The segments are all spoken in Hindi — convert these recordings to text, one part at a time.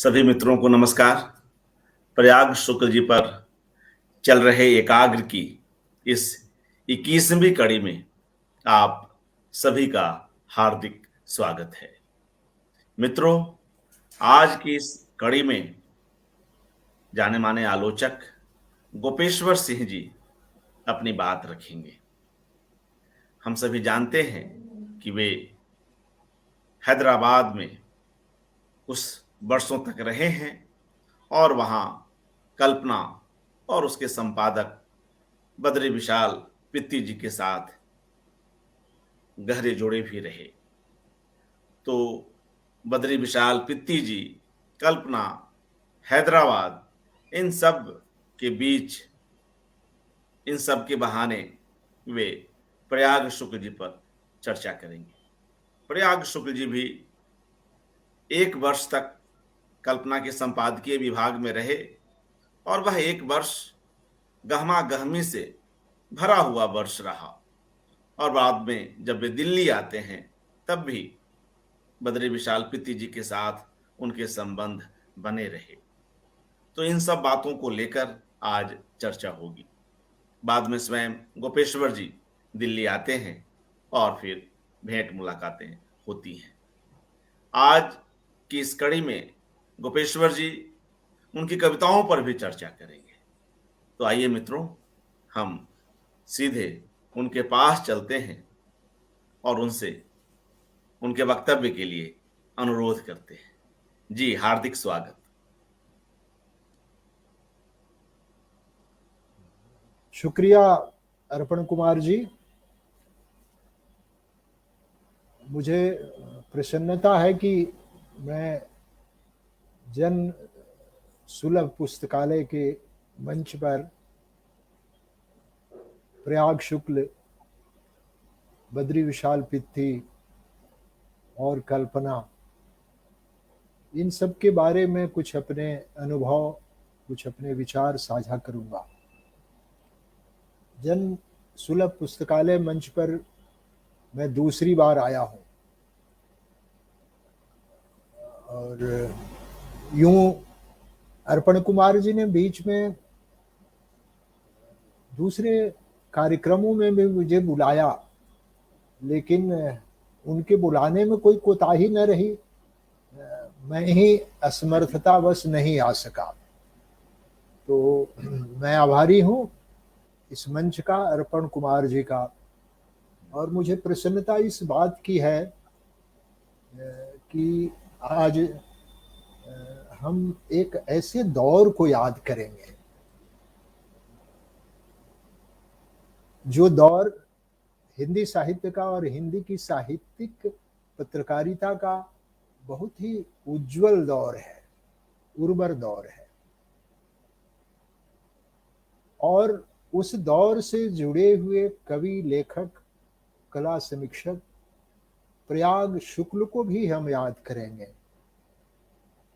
सभी मित्रों को नमस्कार। प्रयाग शुक्ल जी पर चल रहे एकाग्र की इस 21वीं कड़ी में आप सभी का हार्दिक स्वागत है। मित्रों, आज की इस कड़ी में जाने माने आलोचक गोपेश्वर सिंह जी अपनी बात रखेंगे। हम सभी जानते हैं कि वे हैदराबाद में कुछ वर्षों तक रहे हैं और वहां कल्पना और उसके संपादक बद्री विशाल पित्ती जी के साथ गहरे जुड़े भी रहे। तो बद्री विशाल पित्ती जी, कल्पना, हैदराबाद, इन सब के बीच, इन सब के बहाने वे प्रयाग शुक्ल जी पर चर्चा करेंगे। प्रयाग शुक्ल जी भी 1 वर्ष तक कल्पना के संपादकीय विभाग में रहे और वह 1 वर्ष गहमा गहमी से भरा हुआ वर्ष रहा। और बाद में जब वे दिल्ली आते हैं तब भी बद्री विशाल पित्ती जी के साथ उनके संबंध बने रहे। तो इन सब बातों को लेकर आज चर्चा होगी। बाद में स्वयं गोपेश्वर जी दिल्ली आते हैं और फिर भेंट मुलाकातें होती हैं। आज की इस कड़ी में गोपेश्वर जी उनकी कविताओं पर भी चर्चा करेंगे। तो आइए मित्रों, हम सीधे उनके पास चलते हैं और उनसे उनके वक्तव्य के लिए अनुरोध करते हैं। जी, हार्दिक स्वागत। शुक्रिया अर्पण कुमार जी। मुझे प्रसन्नता है कि मैं जन सुलभ पुस्तकालय के मंच पर प्रयाग शुक्ल, बद्री विशाल पित्ती और कल्पना, इन सब के बारे में कुछ अपने अनुभव, कुछ अपने विचार साझा करूंगा। जन सुलभ पुस्तकालय मंच पर मैं दूसरी बार आया हूं और यूं अर्पण कुमार जी ने बीच में दूसरे कार्यक्रमों में भी मुझे बुलाया, लेकिन उनके बुलाने में कोई कोताही न रही। मैं ही असमर्थतावश नहीं आ सका। तो मैं आभारी हूं इस मंच का, अर्पण कुमार जी का। और मुझे प्रसन्नता इस बात की है कि आज हम एक ऐसे दौर को याद करेंगे जो दौर हिंदी साहित्य का और हिंदी की साहित्यिक पत्रकारिता का बहुत ही उज्जवल दौर है, उर्वर दौर है। और उस दौर से जुड़े हुए कवि, लेखक, कला समीक्षक प्रयाग शुक्ल को भी हम याद करेंगे,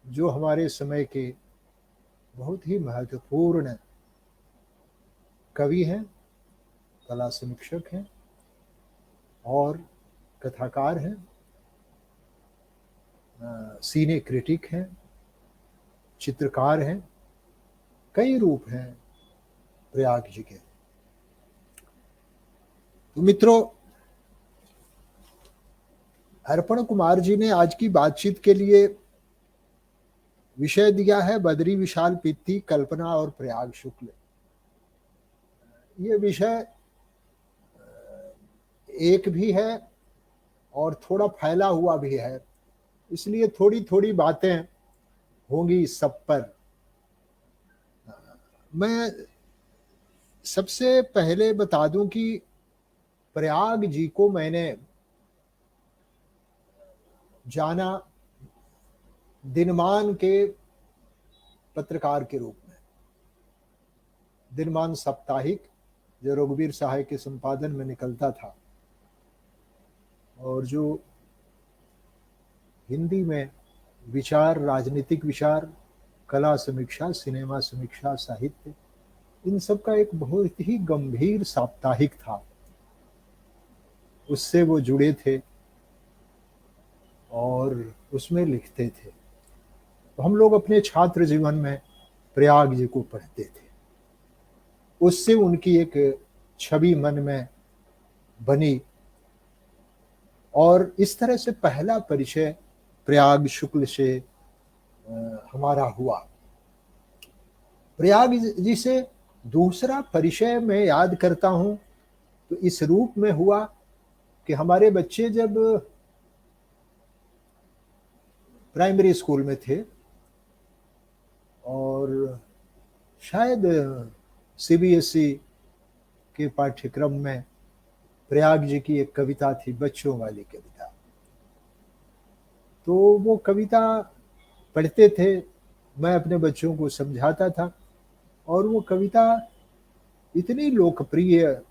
जो हमारे समय के बहुत ही महत्वपूर्ण कवि हैं, कला समीक्षक हैं और कथाकार हैं, सीने क्रिटिक हैं, चित्रकार हैं। कई रूप हैं प्रयाग जी के। तो मित्रों, अर्पण कुमार जी ने आज की बातचीत के लिए विषय दिया है बद्री विशाल पित्ती, कल्पना और प्रयाग शुक्ल। ये विषय एक भी है और थोड़ा फैला हुआ भी है, इसलिए थोड़ी थोड़ी बातें होंगी इस सब पर। मैं सबसे पहले बता दूं कि प्रयाग जी को मैंने जाना दिनमान के पत्रकार के रूप में। दिनमान साप्ताहिक जो रघुवीर सहाय के संपादन में निकलता था और जो हिंदी में विचार, राजनीतिक विचार, कला समीक्षा, सिनेमा समीक्षा, साहित्य, इन सब का एक बहुत ही गंभीर साप्ताहिक था। उससे वो जुड़े थे और उसमें लिखते थे। तो हम लोग अपने छात्र जीवन में प्रयाग जी को पढ़ते थे। उससे उनकी एक छवि मन में बनी और इस तरह से पहला परिचय प्रयाग शुक्ल से हमारा हुआ। प्रयाग जी से दूसरा परिचय मैं याद करता हूँ तो इस रूप में हुआ कि हमारे बच्चे जब प्राइमरी स्कूल में थे और शायद सीबीएसई के पाठ्यक्रम में प्रयाग जी की एक कविता थी, बच्चों वाली कविता। तो वो कविता पढ़ते थे, मैं अपने बच्चों को समझाता था और वो कविता इतनी लोकप्रिय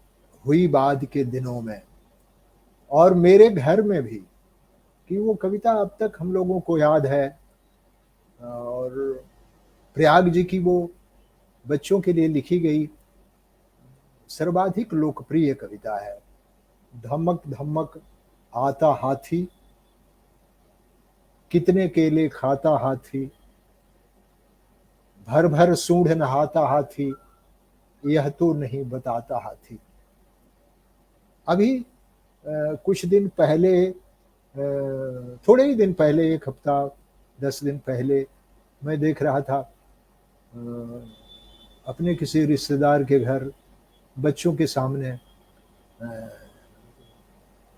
हुई बाद के दिनों में और मेरे घर में भी कि वो कविता अब तक हम लोगों को याद है। और प्रयाग जी की वो बच्चों के लिए लिखी गई सर्वाधिक लोकप्रिय कविता है। धमक धमक आता हाथी, कितने केले खाता हाथी, भर भर सूंढ़ नहाता हाथी, यह तो नहीं बताता हाथी। अभी कुछ दिन पहले, थोड़े ही दिन पहले, एक हफ्ता 10 दिन पहले मैं देख रहा था अपने किसी रिश्तेदार के घर बच्चों के सामने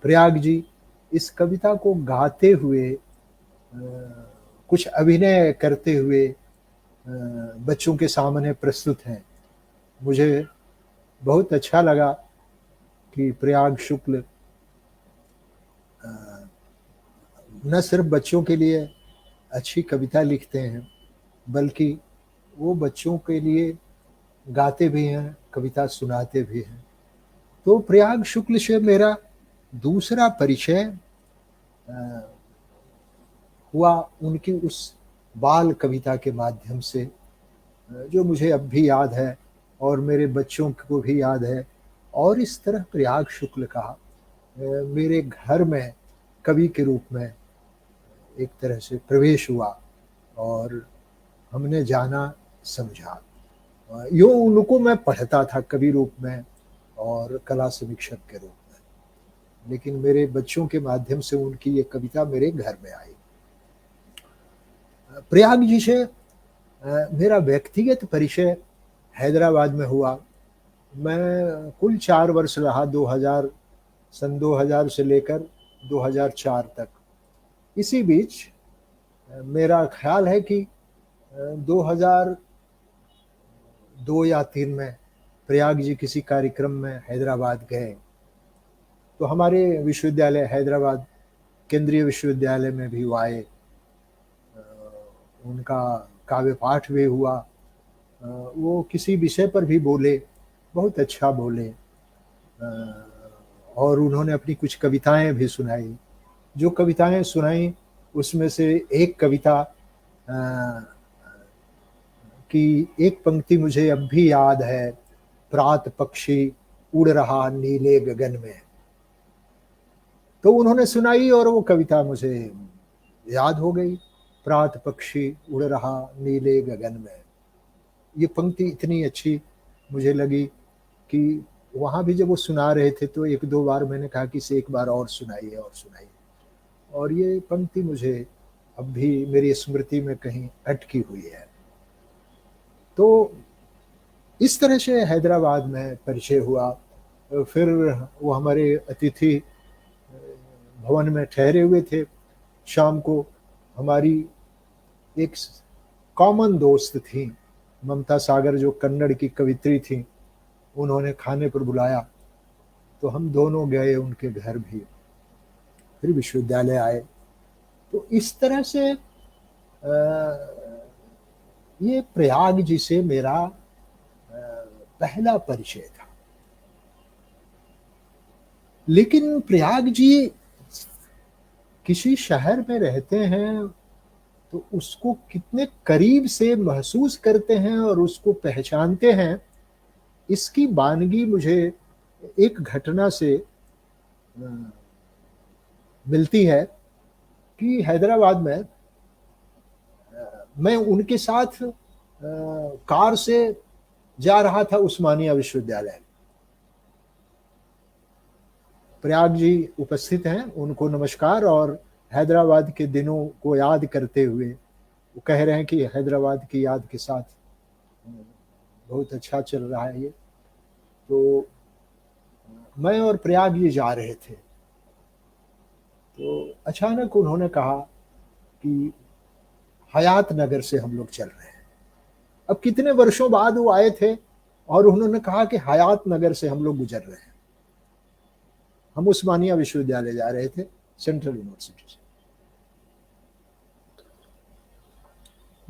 प्रयाग जी इस कविता को गाते हुए, कुछ अभिनय करते हुए बच्चों के सामने प्रस्तुत हैं। मुझे बहुत अच्छा लगा कि प्रयाग शुक्ल न सिर्फ बच्चों के लिए अच्छी कविता लिखते हैं बल्कि वो बच्चों के लिए गाते भी हैं, कविता सुनाते भी हैं। तो प्रयाग शुक्ल से मेरा दूसरा परिचय हुआ उनकी उस बाल कविता के माध्यम से, जो मुझे अब भी याद है और मेरे बच्चों को भी याद है। और इस तरह प्रयाग शुक्ल का मेरे घर में कवि के रूप में एक तरह से प्रवेश हुआ और हमने जाना समझा। यूँ उनको मैं पढ़ता था कवि रूप में और कला समीक्षक के रूप में, लेकिन मेरे बच्चों के माध्यम से उनकी ये कविता मेरे घर में आई। प्रयाग जी से मेरा व्यक्तिगत परिचय हैदराबाद में हुआ। मैं कुल 4 वर्ष रहा, 2000 सन 2000 से लेकर 2004 तक। इसी बीच मेरा ख्याल है कि 2002 या 3 में प्रयाग जी किसी कार्यक्रम में हैदराबाद गए तो हमारे विश्वविद्यालय हैदराबाद केंद्रीय विश्वविद्यालय में भी वो आए, उनका काव्य पाठ भी हुआ। वो किसी विषय पर भी बोले, बहुत अच्छा बोले और उन्होंने अपनी कुछ कविताएं भी सुनाई। जो कविताएं सुनाई उसमें से एक कविता की एक पंक्ति मुझे अब भी याद है, प्रात पक्षी उड़ रहा नीले गगन में। तो उन्होंने सुनाई और वो कविता मुझे याद हो गई, प्रात पक्षी उड़ रहा नीले गगन में। ये पंक्ति इतनी अच्छी मुझे लगी कि वहाँ भी जब वो सुना रहे थे तो 1-2 बार मैंने कहा कि इसे एक बार और सुनाइए और सुनाइए। और ये पंक्ति मुझे अब भी मेरी स्मृति में कहीं अटकी हुई है। तो इस तरह से हैदराबाद में परिचय हुआ। फिर वो हमारे अतिथि भवन में ठहरे हुए थे। शाम को हमारी एक कॉमन दोस्त थी ममता सागर, जो कन्नड़ की कवित्री थी, उन्होंने खाने पर बुलाया तो हम दोनों गए उनके घर भी, फिर विश्वविद्यालय आए। तो इस तरह से ये प्रयाग जी से मेरा पहला परिचय था। लेकिन प्रयाग जी किसी शहर में रहते हैं तो उसको कितने करीब से महसूस करते हैं और उसको पहचानते हैं, इसकी वानगी मुझे एक घटना से मिलती है कि हैदराबाद में मैं उनके साथ कार से जा रहा था उस्मानिया विश्वविद्यालय। प्रयाग जी उपस्थित हैं, उनको नमस्कार। और हैदराबाद के दिनों को याद करते हुए वो कह रहे हैं कि हैदराबाद की याद के साथ बहुत अच्छा चल रहा है ये। तो मैं और प्रयाग जी जा रहे थे, तो अचानक उन्होंने कहा कि हयात नगर से हम लोग चल रहे हैं। अब कितने वर्षों बाद वो आए थे और उन्होंने कहा कि हयात नगर से हम लोग गुजर रहे हैं। हम उस्मानिया विश्वविद्यालय जा रहे थे, सेंट्रल यूनिवर्सिटी से।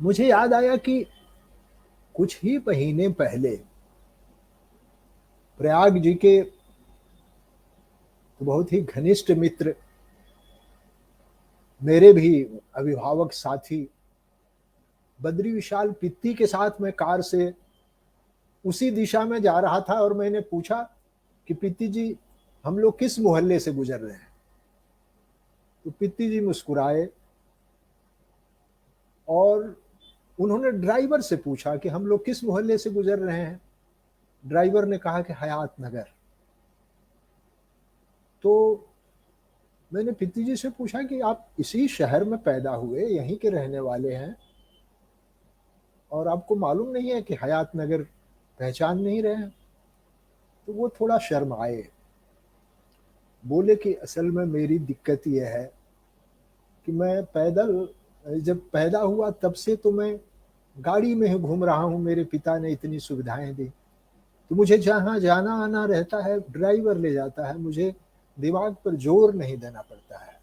मुझे याद आया कि कुछ ही महीने पहले प्रयाग जी के तो बहुत ही घनिष्ठ मित्र, मेरे भी अभिभावक साथी बद्री विशाल पित्ती के साथ मैं कार से उसी दिशा में जा रहा था। और मैंने पूछा कि पित्ती जी, हम लोग किस मोहल्ले से गुजर रहे हैं? तो पित्ती जी मुस्कुराए और उन्होंने ड्राइवर से पूछा कि हम लोग किस मोहल्ले से गुजर रहे हैं? ड्राइवर ने कहा कि हयात नगर। तो मैंने पित्ती जी से पूछा कि आप इसी शहर में पैदा हुए, यहीं के रहने वाले हैं, और आपको मालूम नहीं है कि हयात नगर पहचान नहीं रहे हैं? तो वो थोड़ा शर्माए, बोले कि असल में मेरी दिक्कत यह है कि मैं पैदल जब पैदा हुआ तब से तो मैं गाड़ी में ही घूम रहा हूँ, मेरे पिता ने इतनी सुविधाएं दी, तो मुझे जहाँ जाना आना रहता है ड्राइवर ले जाता है, मुझे दिमाग पर जोर नहीं देना पड़ता है,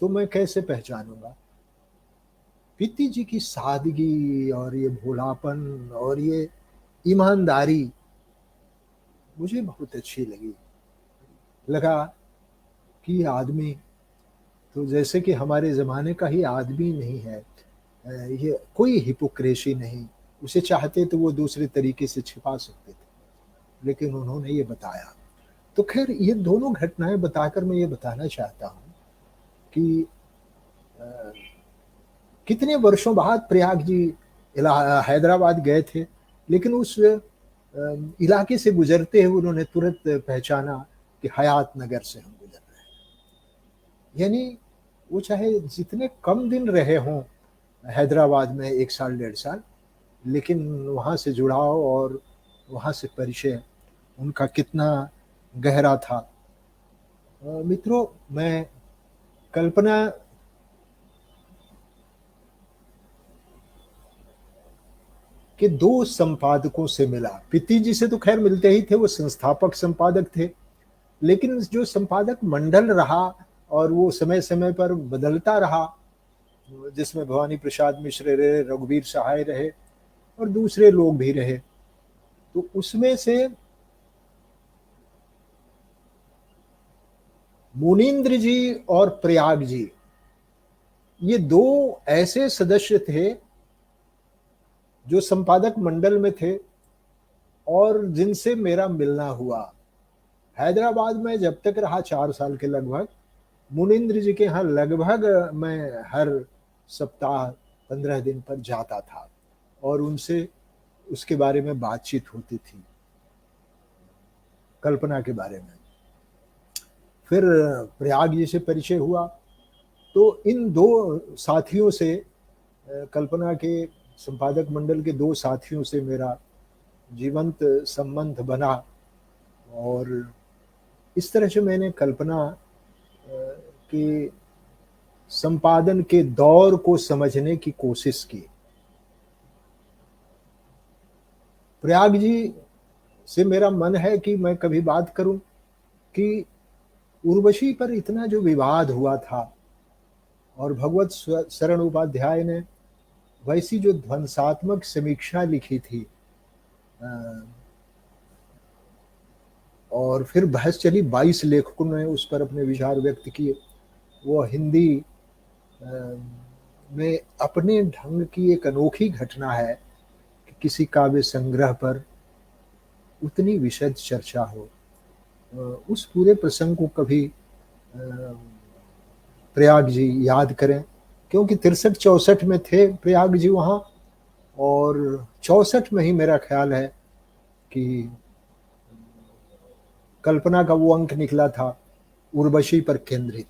तो मैं कैसे पहचानूंगा? पित्ती जी की सादगी और ये भोलापन और ये ईमानदारी मुझे बहुत अच्छी लगी। लगा कि आदमी तो जैसे कि हमारे ज़माने का ही आदमी नहीं है, ये कोई हिपोक्रेसी नहीं, उसे चाहते तो वो दूसरे तरीके से छिपा सकते थे, लेकिन उन्होंने ये बताया। तो खैर ये दोनों घटनाएं बताकर मैं ये बताना चाहता हूँ कि कितने वर्षों बाद प्रयाग जी हैदराबाद गए थे, लेकिन उस इलाके से गुजरते हुए उन्होंने तुरंत पहचाना कि हयात नगर से हम गुजर रहे हैं। यानी वो चाहे जितने कम दिन रहे हों हैदराबाद में, 1 साल 1.5 साल, लेकिन वहाँ से जुड़ाव और वहाँ से परिचय उनका कितना गहरा था। मित्रों, मैं कल्पना के 2 संपादकों से मिला। पित्ती जी से तो खैर मिलते ही थे, वो संस्थापक संपादक थे, लेकिन जो संपादक मंडल रहा और वो समय समय पर बदलता रहा, जिसमें भवानी प्रसाद मिश्र रहे, रघुवीर सहाय रहे और दूसरे लोग भी रहे, तो उसमें से मुनींद्र जी और प्रयाग जी, ये 2 ऐसे सदस्य थे जो संपादक मंडल में थे और जिनसे मेरा मिलना हुआ। हैदराबाद में जब तक रहा 4 साल के लगभग, मुनींद्र जी के यहाँ लगभग मैं हर सप्ताह 15 दिन पर जाता था और उनसे उसके बारे में बातचीत होती थी, कल्पना के बारे में। फिर प्रयाग जी से परिचय हुआ, तो इन 2 साथियों से, कल्पना के संपादक मंडल के 2 साथियों से मेरा जीवंत संबंध बना और इस तरह से मैंने कल्पना के संपादन के दौर को समझने की कोशिश की। प्रयाग जी से मेरा मन है कि मैं कभी बात करूं कि उर्वशी पर इतना जो विवाद हुआ था और भगवत शरण उपाध्याय ने वैसी जो ध्वंसात्मक समीक्षा लिखी थी और फिर बहस चली, 22 लेखकों ने उस पर अपने विचार व्यक्त किए। वो हिंदी में अपने ढंग की एक अनोखी घटना है कि किसी काव्य संग्रह पर उतनी विशद चर्चा हो। उस पूरे प्रसंग को कभी प्रयाग जी याद करें क्योंकि 63-64 में थे प्रयाग जी वहाँ, और 64 में ही मेरा ख्याल है कि कल्पना का वो अंक निकला था उर्वशी पर केंद्रित,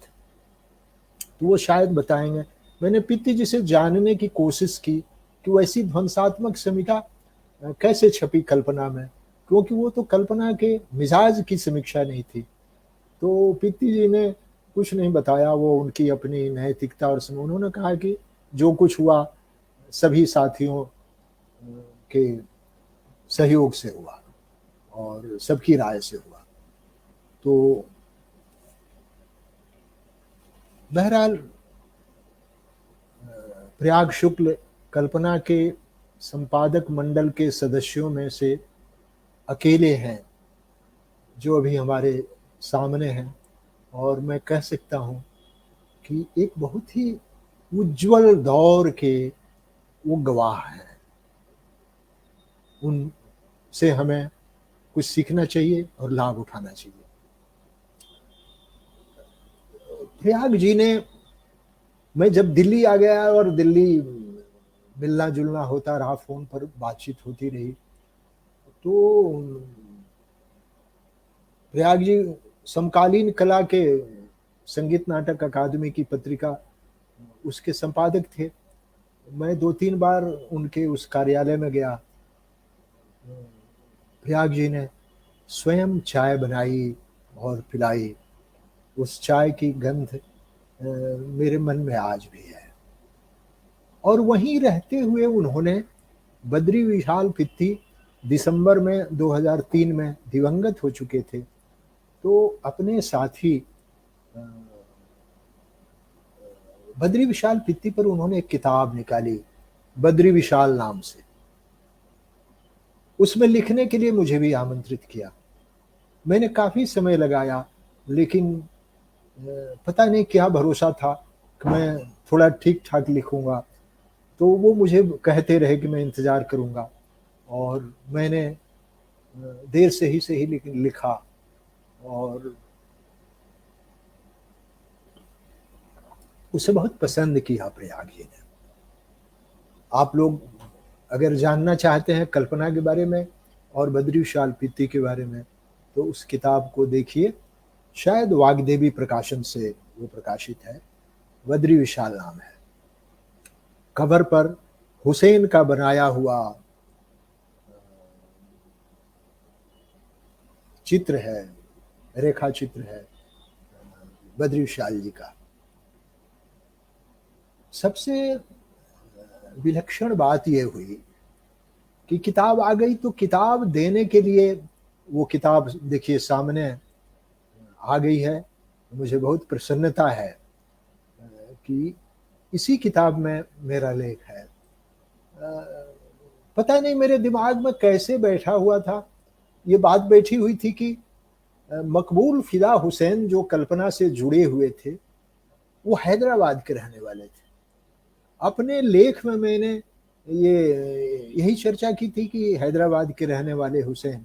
तो वो शायद बताएंगे। मैंने पित्ती जी से जानने की कोशिश की कि वैसी ध्वंसात्मक समीक्षा कैसे छपी कल्पना में, क्योंकि वो तो कल्पना के मिजाज की समीक्षा नहीं थी। तो पित्ती जी ने कुछ नहीं बताया, वो उनकी अपनी नैतिकता और उन्होंने कहा कि जो कुछ हुआ सभी साथियों के सहयोग से हुआ और सबकी राय से हुआ। तो बहरहाल प्रयाग शुक्ल कल्पना के संपादक मंडल के सदस्यों में से अकेले हैं जो अभी हमारे सामने हैं, और मैं कह सकता हूँ कि एक बहुत ही उज्जवल दौर के वो गवाह हैं। उनसे हमें कुछ सीखना चाहिए और लाभ उठाना चाहिए। प्रयाग जी ने, मैं जब दिल्ली आ गया और दिल्ली मिलना जुलना होता रहा, फोन पर बातचीत होती रही, तो प्रयाग जी समकालीन कला के संगीत नाटक अकादमी की पत्रिका उसके संपादक थे। मैं 2-3 बार उनके उस कार्यालय में गया। प्रयाग जी ने स्वयं चाय बनाई और पिलाई। उस चाय की गंध मेरे मन में आज भी है। और वहीं रहते हुए उन्होंने, बद्री विशाल पित्ती दिसंबर में 2003 में दिवंगत हो चुके थे, तो अपने साथी बद्री विशाल पित्ती पर उन्होंने एक किताब निकाली बद्री विशाल नाम से। उसमें लिखने के लिए मुझे भी आमंत्रित किया। मैंने काफी समय लगाया, लेकिन पता नहीं क्या भरोसा था कि मैं थोड़ा ठीक ठाक लिखूंगा, तो वो मुझे कहते रहे कि मैं इंतजार करूंगा, और मैंने देर से ही लिखा, और उसे बहुत पसंद किया प्रयाग जी ने। आप लोग अगर जानना चाहते हैं कल्पना के बारे में और बद्री विशाल पित्ती के बारे में, तो उस किताब को देखिए। शायद वाग्देवी प्रकाशन से वो प्रकाशित है। बद्री विशाल नाम है। कवर पर हुसैन का बनाया हुआ चित्र है, रेखा चित्र है बद्री विशाल जी का। सबसे विलक्षण बात यह हुई कि किताब आ गई, तो किताब देने के लिए वो किताब देखिए सामने आ गई है। मुझे बहुत प्रसन्नता है कि इसी किताब में मेरा लेख है। पता नहीं मेरे दिमाग में कैसे बैठा हुआ था, ये बात बैठी हुई थी कि मकबूल फिदा हुसैन जो कल्पना से जुड़े हुए थे, वो हैदराबाद के रहने वाले थे। अपने लेख में मैंने यही चर्चा की थी कि हैदराबाद के रहने वाले हुसैन।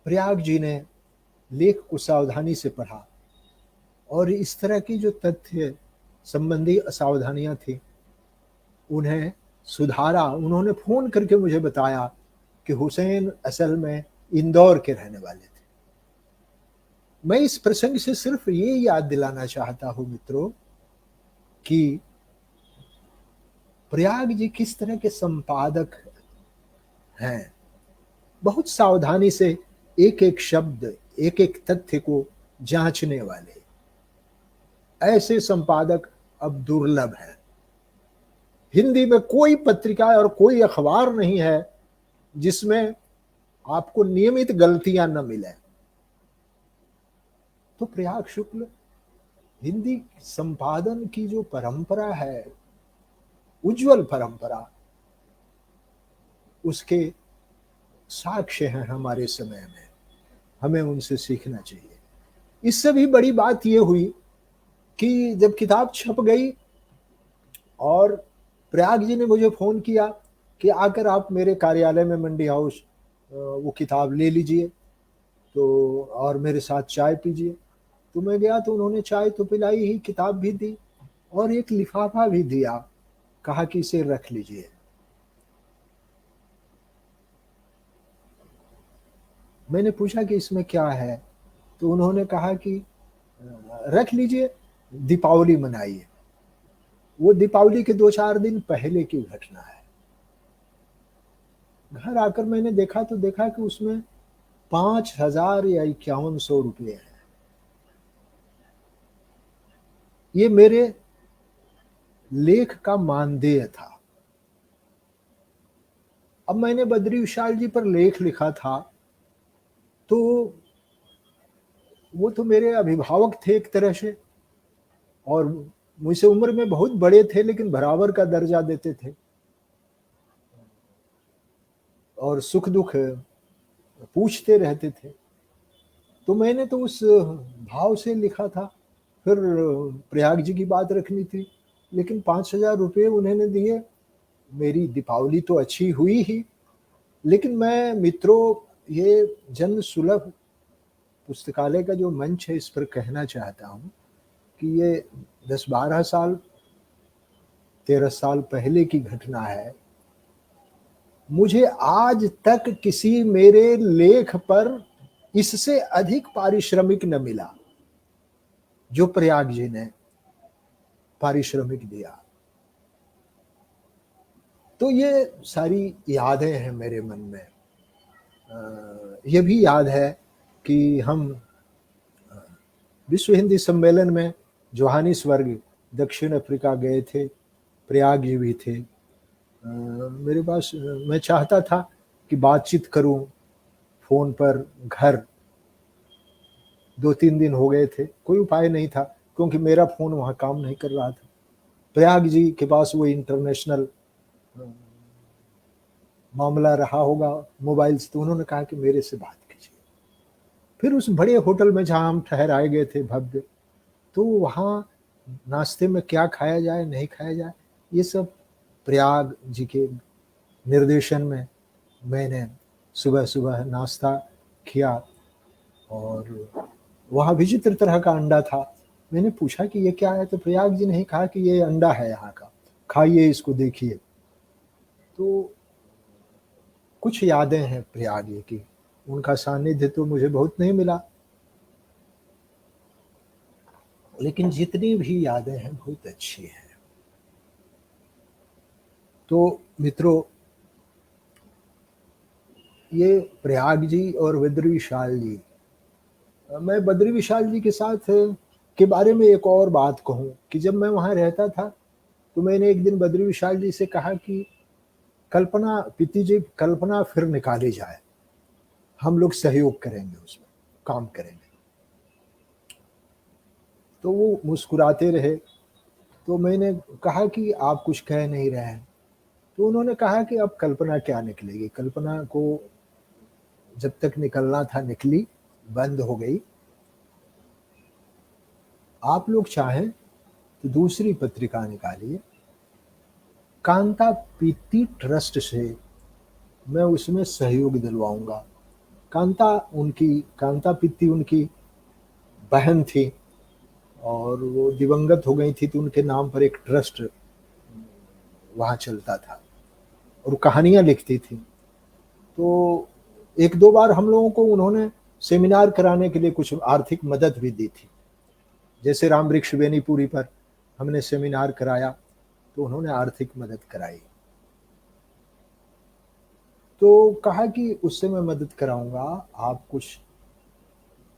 प्रयाग जी ने लेख को सावधानी से पढ़ा, और इस तरह की जो तथ्य संबंधी असावधानियां थी उन्हें सुधारा। उन्होंने फोन करके मुझे बताया कि हुसैन असल में इंदौर के रहने वाले थे। मैं इस प्रसंग से सिर्फ ये याद दिलाना चाहता हूं मित्रों कि प्रयाग जी किस तरह के संपादक हैं। बहुत सावधानी से एक एक शब्द, एक एक तथ्य को जांचने वाले ऐसे संपादक अब दुर्लभ हैं। हिंदी में कोई पत्रिका और कोई अखबार नहीं है जिसमें आपको नियमित गलतियां न मिले। तो प्रयाग शुक्ल हिंदी संपादन की जो परंपरा है, उज्जवल परंपरा, उसके साक्ष्य हैं हमारे समय में। हमें उनसे सीखना चाहिए। इससे भी बड़ी बात यह हुई कि जब किताब छप गई और प्रयाग जी ने मुझे फोन किया कि आकर आप मेरे कार्यालय में मंडी हाउस वो किताब ले लीजिए, तो और मेरे साथ चाय पीजिए। तो मैं गया तो उन्होंने चाय तो पिलाई ही, किताब भी दी और एक लिफाफा भी दिया, कहा कि इसे रख लीजिए। मैंने पूछा कि इसमें क्या है, तो उन्होंने कहा कि रख लीजिए, दीपावली मनाइए। वो दीपावली के 2-4 दिन पहले की घटना है। घर आकर मैंने देखा तो देखा कि उसमें 5,000 या 5100 रुपये हैं। ये मेरे लेख का मानदेय था। अब मैंने बद्री विशाल जी पर लेख लिखा था, तो वो तो मेरे अभिभावक थे एक तरह से, और मुझसे उम्र में बहुत बड़े थे, लेकिन बराबर का दर्जा देते थे और सुख दुख पूछते रहते थे। तो मैंने तो उस भाव से लिखा था। फिर प्रयाग जी की बात रखनी थी, लेकिन 5,000 रुपये उन्होंने दिए। मेरी दीपावली तो अच्छी हुई ही, लेकिन मैं मित्रों, ये जन सुलभ पुस्तकालय का जो मंच है, इस पर कहना चाहता हूँ कि ये 10-12 साल 13 साल पहले की घटना है। मुझे आज तक किसी मेरे लेख पर इससे अधिक पारिश्रमिक न मिला जो प्रयाग जी ने पारिश्रमिक दिया। तो ये सारी यादें हैं मेरे मन में। ये भी याद है कि हम विश्व हिंदी सम्मेलन में जोहानिसबर्ग दक्षिण अफ्रीका गए थे, प्रयाग जी भी थे। मेरे पास, मैं चाहता था कि बातचीत करूं फोन पर। घर 2-3 दिन हो गए थे, कोई उपाय नहीं था, क्योंकि मेरा फोन वहां काम नहीं कर रहा था। प्रयाग जी के पास वो इंटरनेशनल मामला रहा होगा मोबाइल से, तो उन्होंने कहा कि मेरे से बात कीजिए। फिर उस बड़े होटल में जहाँ हम ठहराए गए थे भव्य, तो वहाँ नाश्ते में क्या खाया जाए नहीं खाया जाए, ये सब प्रयाग जी के निर्देशन में मैंने सुबह सुबह नाश्ता किया। और वहाँ विचित्र तरह का अंडा था। मैंने पूछा कि ये क्या है, तो प्रयाग जी ने कहा कि ये अंडा है यहाँ का, खाइए इसको, देखिए। तो कुछ यादें हैं प्रयाग की, उनका सानिध्य तो मुझे बहुत नहीं मिला, लेकिन जितनी भी यादें हैं बहुत अच्छी हैं। तो मित्रों, ये प्रयाग जी और बद्री विशाल जी, मैं बद्री विशाल जी के साथ के बारे में एक और बात कहूं कि जब मैं वहां रहता था, तो मैंने एक दिन बद्री विशाल जी से कहा कि कल्पना, पिति जी, कल्पना फिर निकाली जाए, हम लोग सहयोग करेंगे, उसमें काम करेंगे। तो वो मुस्कुराते रहे। तो मैंने कहा कि आप कुछ कह नहीं रहे हैं। तो उन्होंने कहा कि अब कल्पना क्या निकलेगी, कल्पना को जब तक निकलना था निकली, बंद हो गई। आप लोग चाहें तो दूसरी पत्रिका निकालिए, कांता पीति ट्रस्ट से मैं उसमें सहयोग दिलवाऊंगा। कांता पीति उनकी बहन थी, और वो दिवंगत हो गई थी, तो उनके नाम पर एक ट्रस्ट वहाँ चलता था और कहानियाँ लिखती थी। तो 1-2 बार हम लोगों को उन्होंने सेमिनार कराने के लिए कुछ आर्थिक मदद भी दी थी। जैसे राम वृक्ष बेनीपुरी पर हमने सेमिनार कराया, तो उन्होंने आर्थिक मदद कराई। तो कहा कि उससे मैं मदद कराऊंगा, आप कुछ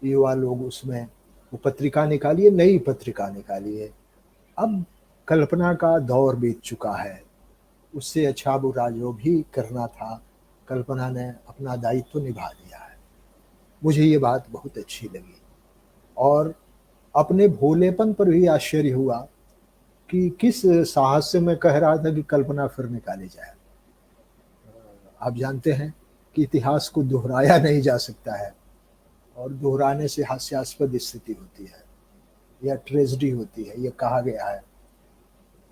युवा लोग उसमें वो पत्रिका निकालिए, नई पत्रिका निकालिए। अब कल्पना का दौर बीत चुका है, उससे अच्छा बुरा जो भी करना था, कल्पना ने अपना दायित्व निभा दिया है। मुझे ये बात बहुत अच्छी लगी, और अपने भोलेपन पर भी आश्चर्य हुआ कि किस साहस से मैं कह रहा था कि कल्पना फिर निकाली जाए। आप जानते हैं कि इतिहास को दोहराया नहीं जा सकता है, और दोहराने से हास्यास्पद स्थिति होती है या ट्रेजेडी होती है, ये कहा गया है।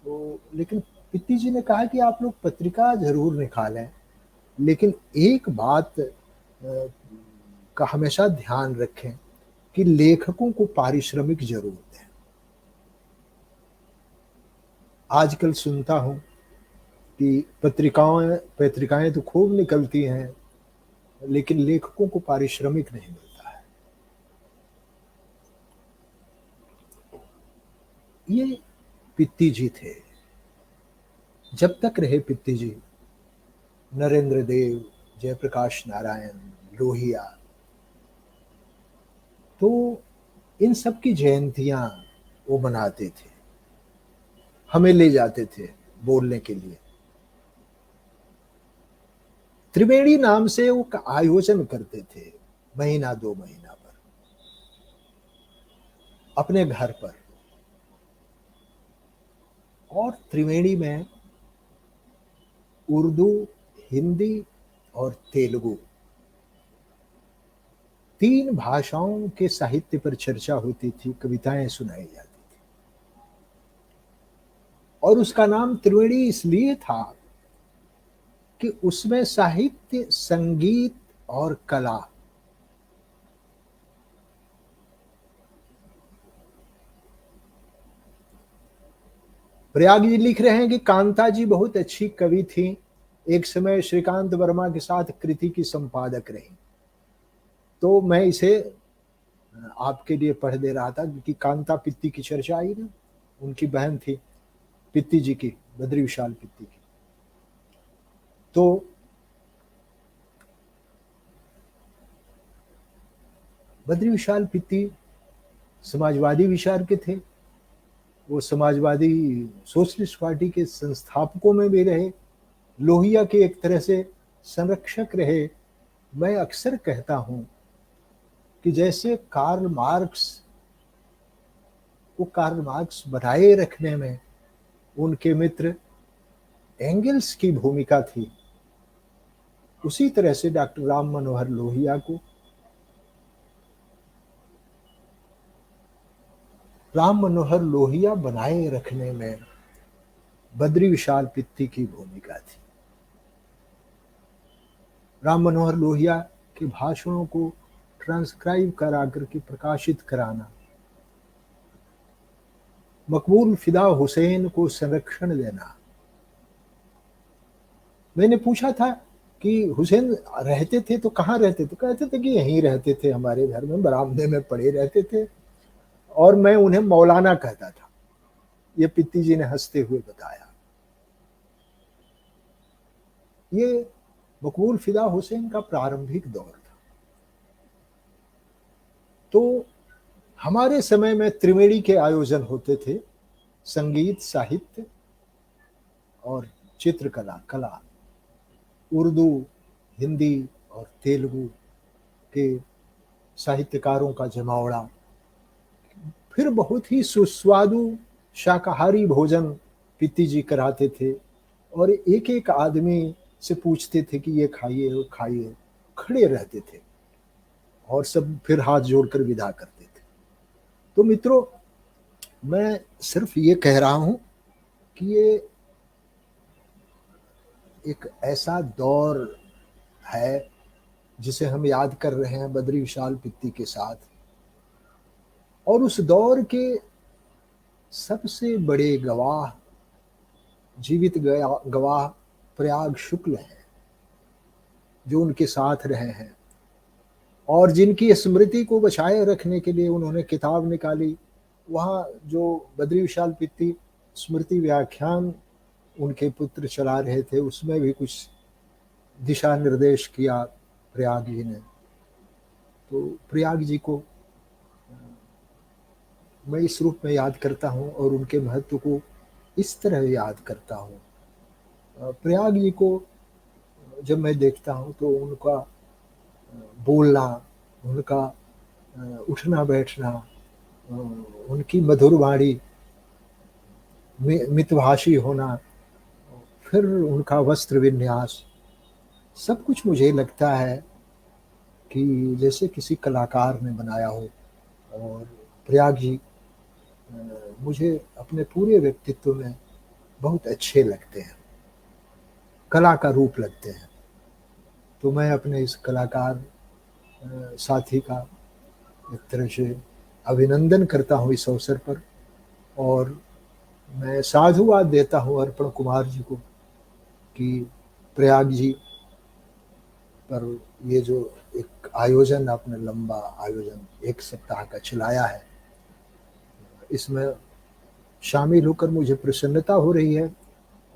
तो लेकिन पित्ती जी ने कहा कि आप लोग पत्रिका जरूर निकालें, लेकिन एक बात का हमेशा ध्यान रखें कि लेखकों को पारिश्रमिक जरूरत है। आजकल सुनता हूं कि पत्रिकाएं तो खूब निकलती हैं, लेकिन लेखकों को पारिश्रमिक नहीं मिलता है। ये पित्ती जी थे। जब तक रहे पित्ती जी, नरेंद्र देव, जयप्रकाश नारायण, लोहिया, तो इन सब की जयंतियां वो मनाते थे, हमें ले जाते थे बोलने के लिए। त्रिवेणी नाम से वो आयोजन करते थे, महीना 2 महीना पर अपने घर पर। और त्रिवेणी में उर्दू, हिंदी और तेलुगु 3 भाषाओं के साहित्य पर चर्चा होती थी, कविताएं सुनाई जाती थी। और उसका नाम त्रिवेणी इसलिए था कि उसमें साहित्य, संगीत और कला, प्रयाग जी लिख रहे हैं कि कांता जी बहुत अच्छी कवि थी, एक समय श्रीकांत वर्मा के साथ कृति की संपादक रही। तो मैं इसे आपके लिए पढ़ दे रहा था कि कांता पित्ती की चर्चा आई ना, उनकी बहन थी पित्ती जी की, बद्री विशाल पित्ती की। तो बद्री विशाल पित्ती समाजवादी विचार के थे। वो समाजवादी सोशलिस्ट पार्टी के संस्थापकों में भी रहे, लोहिया के एक तरह से संरक्षक रहे। मैं अक्सर कहता हूं कि जैसे कार्ल मार्क्स बनाए रखने में उनके मित्र एंगल्स की भूमिका थी, उसी तरह से डॉक्टर राम मनोहर लोहिया को बनाए रखने में बद्री विशाल पित्ती की भूमिका थी। राम मनोहर लोहिया के भाषणों को ट्रांसक्राइब करा करके प्रकाशित कराना, मकबूल फिदा हुसैन को संरक्षण देना। मैंने पूछा था कि हुसैन रहते थे तो कहाँ रहते थे? कहते थे कि यहीं रहते थे, हमारे घर में बरामदे में पड़े रहते थे, और मैं उन्हें मौलाना कहता था। ये पित्ती जी ने हंसते हुए बताया। ये मकबूल फिदा हुसैन का प्रारंभिक दौर था। तो हमारे समय में त्रिवेणी के आयोजन होते थे, संगीत, साहित्य और चित्रकला, कला, उर्दू, हिंदी और तेलुगु के साहित्यकारों का जमावड़ा। फिर बहुत ही सुस्वादु शाकाहारी भोजन पित्ती जी कराते थे, और एक एक आदमी से पूछते थे कि ये खाइए, वो खाइए, खड़े रहते थे और सब फिर हाथ जोड़कर विदा करते थे। तो मित्रों, मैं सिर्फ ये कह रहा हूं कि ये एक ऐसा दौर है जिसे हम याद कर रहे हैं बद्री विशाल पित्ती के साथ, और उस दौर के सबसे बड़े गवाह, जीवित गवाह प्रयाग शुक्ल हैं, जो उनके साथ रहे हैं और जिनकी स्मृति को बचाए रखने के लिए उन्होंने किताब निकाली। वहाँ जो बद्री विशाल पित्ती स्मृति व्याख्यान उनके पुत्र चला रहे थे, उसमें भी कुछ दिशा निर्देश किया प्रयाग जी ने। तो प्रयाग जी को मैं इस रूप में याद करता हूँ और उनके महत्व को इस तरह याद करता हूँ। प्रयाग जी को जब मैं देखता हूँ तो उनका बोलना, उनका उठना बैठना, उनकी मधुर वाणी, मितभाषी होना, फिर उनका वस्त्र विन्यास, सब कुछ मुझे लगता है कि जैसे किसी कलाकार ने बनाया हो। और प्रयाग जी मुझे अपने पूरे व्यक्तित्व में बहुत अच्छे लगते हैं, कला का रूप लगते हैं। तो मैं अपने इस कलाकार साथी का एक तरह से अभिनंदन करता हूँ इस अवसर पर, और मैं साधुवाद देता हूँ अर्पण कुमार जी को कि प्रयाग जी पर ये जो एक आयोजन आपने, लंबा आयोजन 1 सप्ताह का चलाया है, इसमें शामिल होकर मुझे प्रसन्नता हो रही है।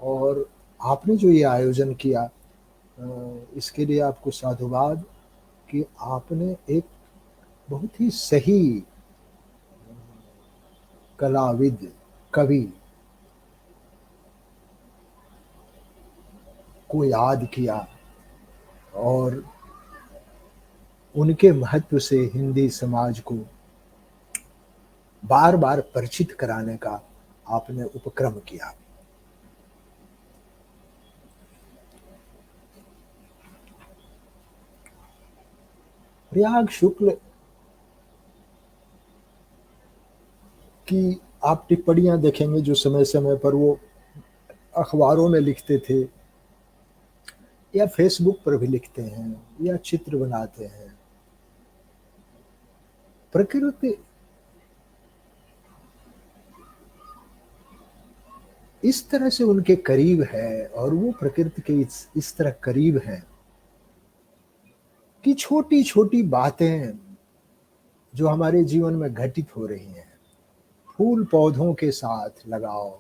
और आपने जो ये आयोजन किया, इसके लिए आपको साधुवाद कि आपने एक बहुत ही सही कलाविद, कवि को याद किया और उनके महत्व से हिंदी समाज को बार बार परिचित कराने का आपने उपक्रम किया। प्रयाग शुक्ल की आप टिप्पणियां देखेंगे जो समय समय पर वो अखबारों में लिखते थे या फेसबुक पर भी लिखते हैं या चित्र बनाते हैं। प्रकृति इस तरह से उनके करीब है और वो प्रकृति के इस तरह करीब हैं कि छोटी छोटी बातें जो हमारे जीवन में घटित हो रही हैं, फूल पौधों के साथ लगाव,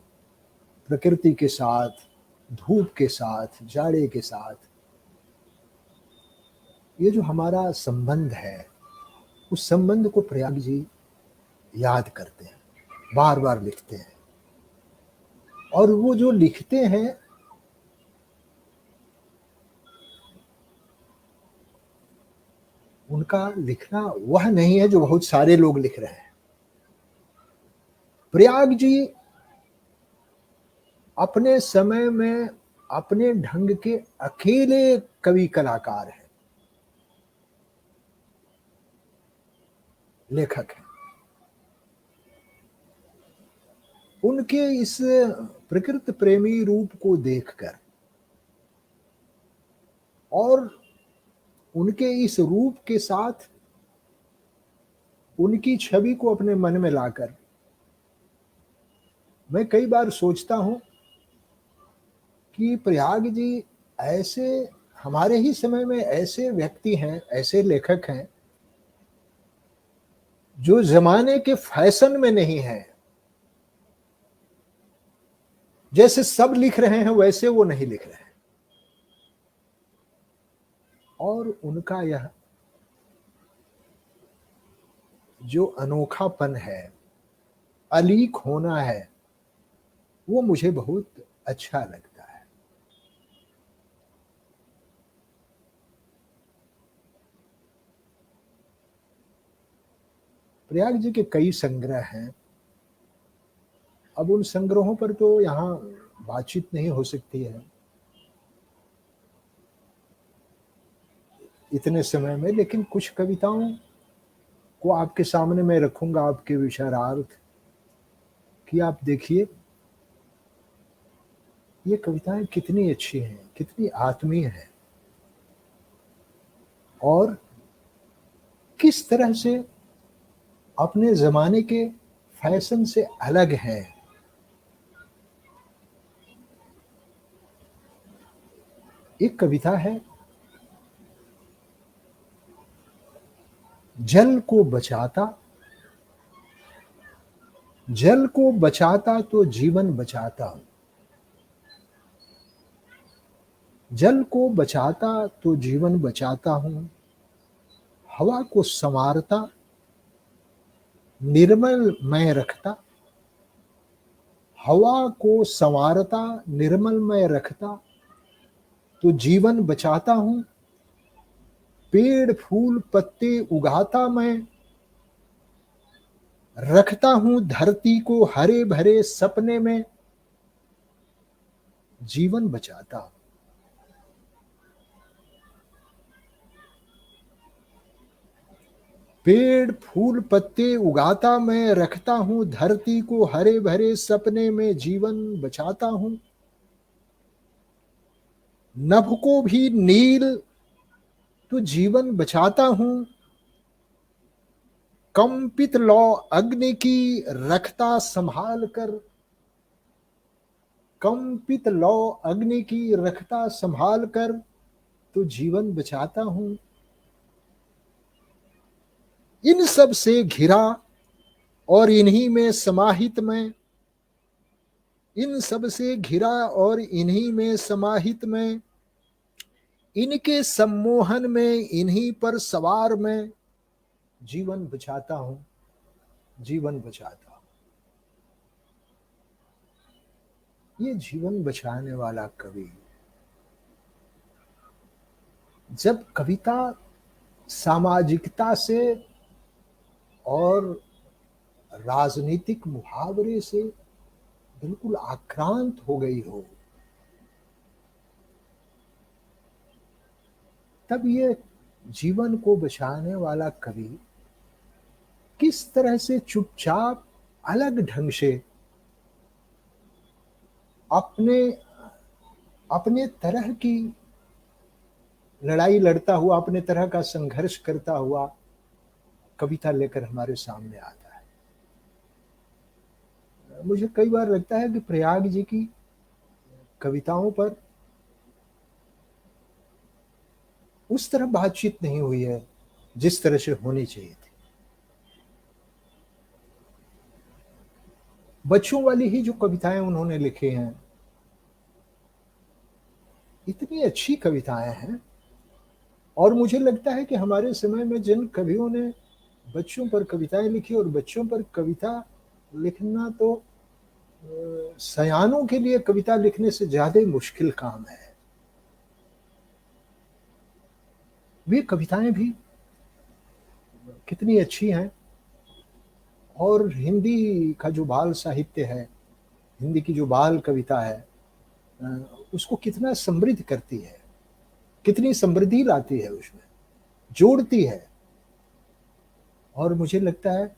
प्रकृति के साथ, धूप के साथ, जाड़े के साथ, ये जो हमारा संबंध है, उस संबंध को प्रयाग जी याद करते हैं, बार बार लिखते हैं। और वो जो लिखते हैं उनका लिखना वह नहीं है जो बहुत सारे लोग लिख रहे हैं। प्रयाग जी अपने समय में अपने ढंग के अकेले कवि कलाकार हैं, लेखक हैं। उनके इस प्रकृति प्रेमी रूप को देखकर और उनके इस रूप के साथ उनकी छवि को अपने मन में लाकर मैं कई बार सोचता हूं कि प्रयाग जी ऐसे हमारे ही समय में ऐसे व्यक्ति हैं, ऐसे लेखक हैं जो जमाने के फैशन में नहीं है। जैसे सब लिख रहे हैं वैसे वो नहीं लिख रहे हैं। और उनका यह जो अनोखापन है, अलीक होना है, वो मुझे बहुत अच्छा लगता है। प्रयाग जी के कई संग्रह हैं। अब उन संग्रहों पर तो यहाँ बातचीत नहीं हो सकती है इतने समय में, लेकिन कुछ कविताओं को आपके सामने मैं रखूंगा, आपके विचारार्थ कि आप देखिए ये कविताएं कितनी अच्छी हैं, कितनी आत्मीय हैं और किस तरह से अपने जमाने के फैशन से अलग हैं। एक कविता है, जल को बचाता, जल को बचाता तो जीवन बचाता हूं, जल को बचाता तो जीवन बचाता हूं, हवा को संवारता निर्मल मैं रखता, हवा को संवारता निर्मल मैं रखता तो जीवन बचाता हूं, पेड़ फूल पत्ते उगाता मैं, रखता हूं धरती को हरे भरे सपने में, जीवन बचाता हूं। पेड़ फूल पत्ते उगाता मैं, रखता हूं धरती को हरे भरे सपने में, जीवन बचाता हूं। नभ को भी नील तो जीवन बचाता हूं, कंपित लौ अग्नि की रखता संभाल कर, कंपित लौ अग्नि की रखता संभाल कर, तो जीवन बचाता हूं। इन सब से घिरा और इन्हीं में समाहित मैं, इन सब से घिरा और इन्हीं में समाहित मैं, इनके सम्मोहन में इन्हीं पर सवार मैं, जीवन बचाता हूं, जीवन बचाता हूं। ये जीवन बचाने वाला कवि जब कविता सामाजिकता से और राजनीतिक मुहावरे से बिल्कुल आक्रांत हो गई हो, तब ये जीवन को बचाने वाला कवि किस तरह से चुपचाप अलग ढंग से अपने अपने तरह की लड़ाई लड़ता हुआ, अपने तरह का संघर्ष करता हुआ कविता लेकर हमारे सामने आता है। मुझे कई बार लगता है कि प्रयाग जी की कविताओं पर उस तरह बातचीत नहीं हुई है जिस तरह से होनी चाहिए थी। बच्चों वाली ही जो कविताएं उन्होंने लिखी हैं, इतनी अच्छी कविताएं हैं। और मुझे लगता है कि हमारे समय में जिन कवियों ने बच्चों पर कविताएं लिखी, और बच्चों पर कविता लिखना तो सयानों के लिए कविता लिखने से ज्यादा मुश्किल काम है। वे कविताएं भी कितनी अच्छी हैं। और हिंदी का जो बाल साहित्य है, हिंदी की जो बाल कविता है, उसको कितना समृद्ध करती है, कितनी समृद्धि लाती है, उसमें जोड़ती है। और मुझे लगता है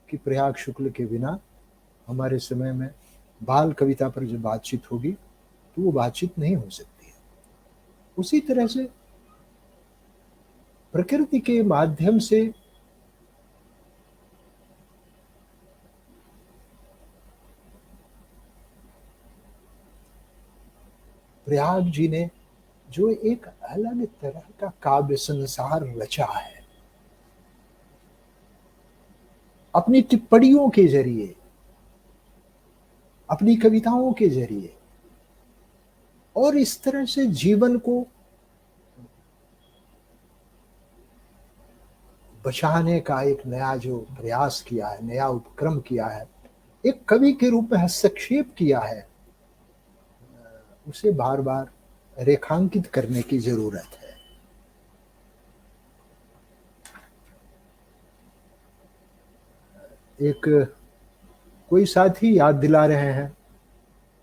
कि प्रयाग शुक्ल के बिना हमारे समय में बाल कविता पर जो बातचीत होगी तो वो बातचीत नहीं हो सकती है। उसी तरह से प्रकृति के माध्यम से प्रयाग जी ने जो एक अलग तरह का काव्य संसार रचा है, अपनी टिप्पणियों के जरिए, अपनी कविताओं के जरिए, और इस तरह से जीवन को बचाने का एक नया जो प्रयास किया है, नया उपक्रम किया है, एक कवि के रूप में हस्तक्षेप किया है, उसे बार बार रेखांकित करने की जरूरत है। एक कोई साथी याद दिला रहे हैं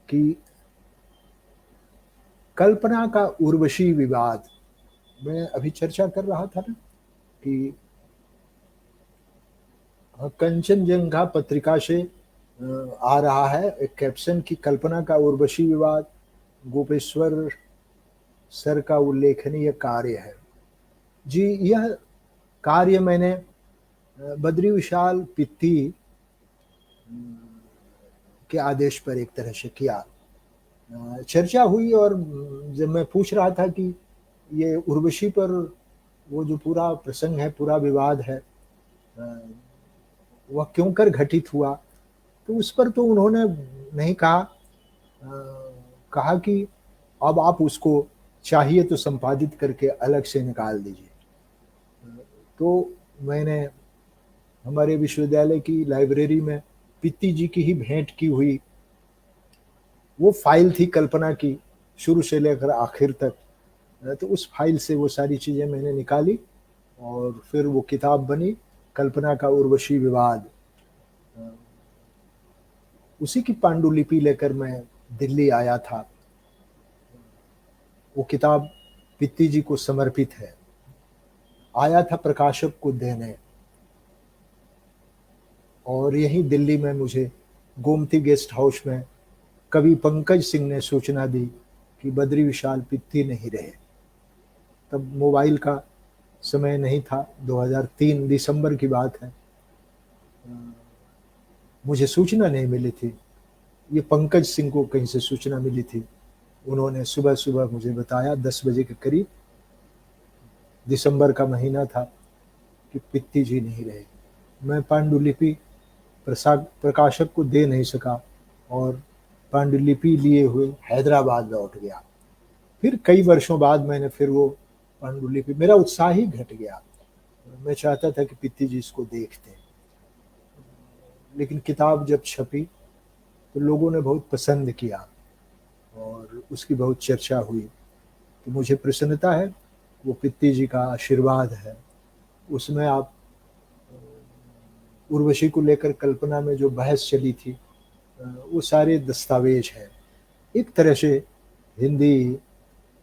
कि कल्पना का उर्वशी विवाद, मैं अभी चर्चा कर रहा था ना कि कंचनजंगा पत्रिका से आ रहा है एक कैप्शन की कल्पना का उर्वशी विवाद गोपेश्वर सर का उल्लेखनीय कार्य है। जी, यह कार्य मैंने बद्री विशाल पित्ती के आदेश पर एक तरह से किया। चर्चा हुई और जब मैं पूछ रहा था कि ये उर्वशी पर वो जो पूरा प्रसंग है, पूरा विवाद है, वह क्यों कर घटित हुआ, तो उस पर तो उन्होंने नहीं कहा, कहा कि अब आप उसको चाहिए तो संपादित करके अलग से निकाल दीजिए। तो मैंने हमारे विश्वविद्यालय की लाइब्रेरी में पित्ती जी की ही भेंट की हुई वो फाइल थी कल्पना की, शुरू से लेकर आखिर तक, तो उस फाइल से वो सारी चीज़ें मैंने निकाली और फिर वो किताब बनी कल्पना का उर्वशी विवाद। उसी की पांडुलिपि लेकर मैं दिल्ली आया था। वो किताब पित्ती जी को समर्पित है। आया था प्रकाशक को देने, और यहीं दिल्ली में मुझे गोमती गेस्ट हाउस में कवि पंकज सिंह ने सूचना दी कि बद्री विशाल पित्ती नहीं रहे। तब मोबाइल का समय नहीं था, 2003 दिसंबर की बात है। मुझे सूचना नहीं मिली थी, ये पंकज सिंह को कहीं से सूचना मिली थी। उन्होंने सुबह-सुबह मुझे बताया 10 बजे के करीब, दिसंबर का महीना था, कि पित्ती जी नहीं रहे। मैं पांडुलिपि प्रकाशक को दे नहीं सका और पांडुलिपि लिए हुए हैदराबाद लौट गया। फिर कई वर्षों बाद मैंने फिर वो पांडुलिपि, मेरा उत्साह ही घट गया। मैं चाहता था कि पित्ती जी इसको देखते, लेकिन किताब जब छपी तो लोगों ने बहुत पसंद किया और उसकी बहुत चर्चा हुई। तो मुझे प्रसन्नता है, वो पित्ती जी का आशीर्वाद है। उसमें आप उर्वशी को लेकर कल्पना में जो बहस चली थी, वो सारे दस्तावेज हैं। एक तरह से हिंदी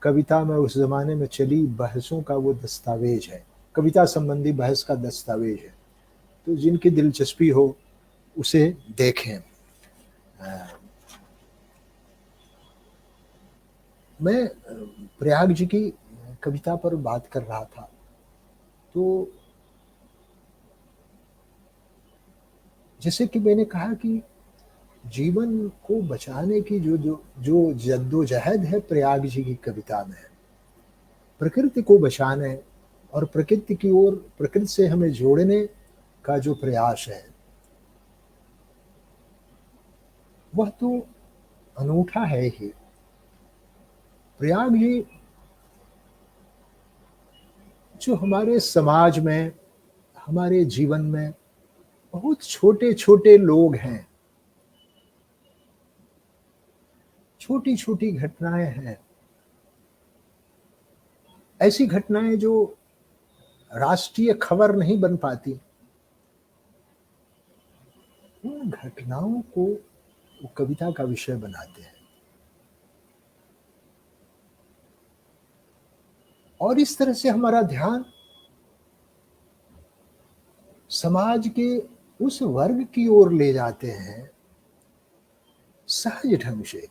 कविता में उस ज़माने में चली बहसों का वो दस्तावेज है, कविता संबंधी बहस का दस्तावेज है। तो जिनकी दिलचस्पी हो उसे देखें। मैं प्रयाग जी की कविता पर बात कर रहा था, तो जैसे कि मैंने कहा कि जीवन को बचाने की जो जद्दोजहद है प्रयाग जी की कविता में, प्रकृति को बचाने और प्रकृति की ओर, प्रकृति से हमें जोड़ने का जो प्रयास है, वह तो अनूठा है ही। प्रयाग जी जो हमारे समाज में, हमारे जीवन में बहुत छोटे छोटे लोग हैं, छोटी छोटी घटनाएं हैं, ऐसी घटनाएं जो राष्ट्रीय खबर नहीं बन पाती, उन घटनाओं को वो कविता का विषय बनाते हैं। और इस तरह से हमारा ध्यान समाज के उस वर्ग की ओर ले जाते हैं, सहज ढंग से,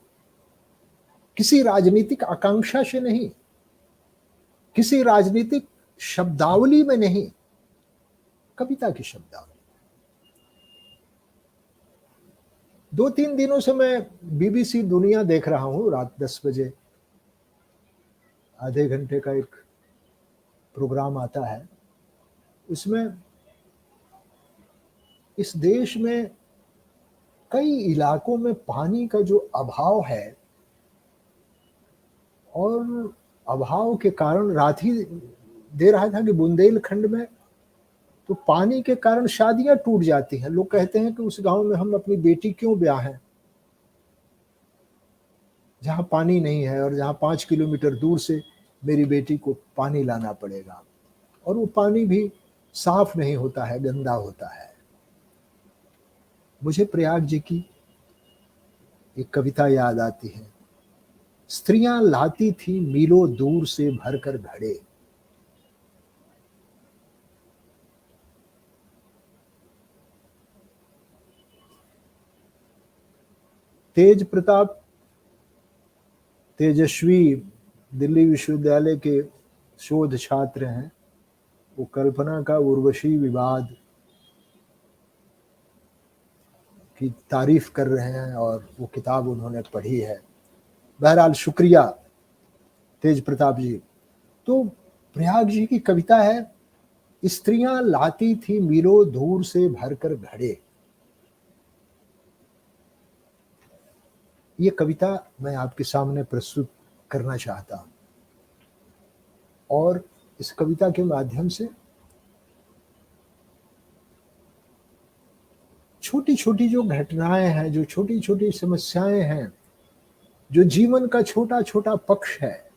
किसी राजनीतिक आकांक्षा से नहीं, किसी राजनीतिक शब्दावली में नहीं, कविता की शब्दावली। 2-3 दिनों से मैं बीबीसी दुनिया देख रहा हूं, रात 10 बजे आधे घंटे का एक प्रोग्राम आता है। उसमें इस देश में कई इलाकों में पानी का जो अभाव है, और अभाव के कारण रात ही दे रहा था कि बुंदेलखंड में तो पानी के कारण शादियां टूट जाती हैं। लोग कहते हैं कि उस गांव में हम अपनी बेटी क्यों ब्याहें जहां पानी नहीं है, और जहां 5 किलोमीटर दूर से मेरी बेटी को पानी लाना पड़ेगा, और वो पानी भी साफ नहीं होता है, गंदा होता है। मुझे प्रयाग जी की एक कविता याद आती है, स्त्रियां लाती थी मीलों दूर से भरकर घड़े, तेज प्रताप तेजस्वी दिल्ली विश्वविद्यालय के शोध छात्र हैं। वो कल्पना का उर्वशी विवाद की तारीफ कर रहे हैं और वो किताब उन्होंने पढ़ी है। बहरहाल शुक्रिया तेज प्रताप जी। तो प्रयाग जी की कविता है, स्त्रियां लाती थी मीलों दूर से भरकर घड़े। ये कविता मैं आपके सामने प्रस्तुत करना चाहता हूं, और इस कविता के माध्यम से छोटी छोटी जो घटनाएं हैं, जो छोटी छोटी समस्याएं हैं, जो जीवन का छोटा छोटा पक्ष है,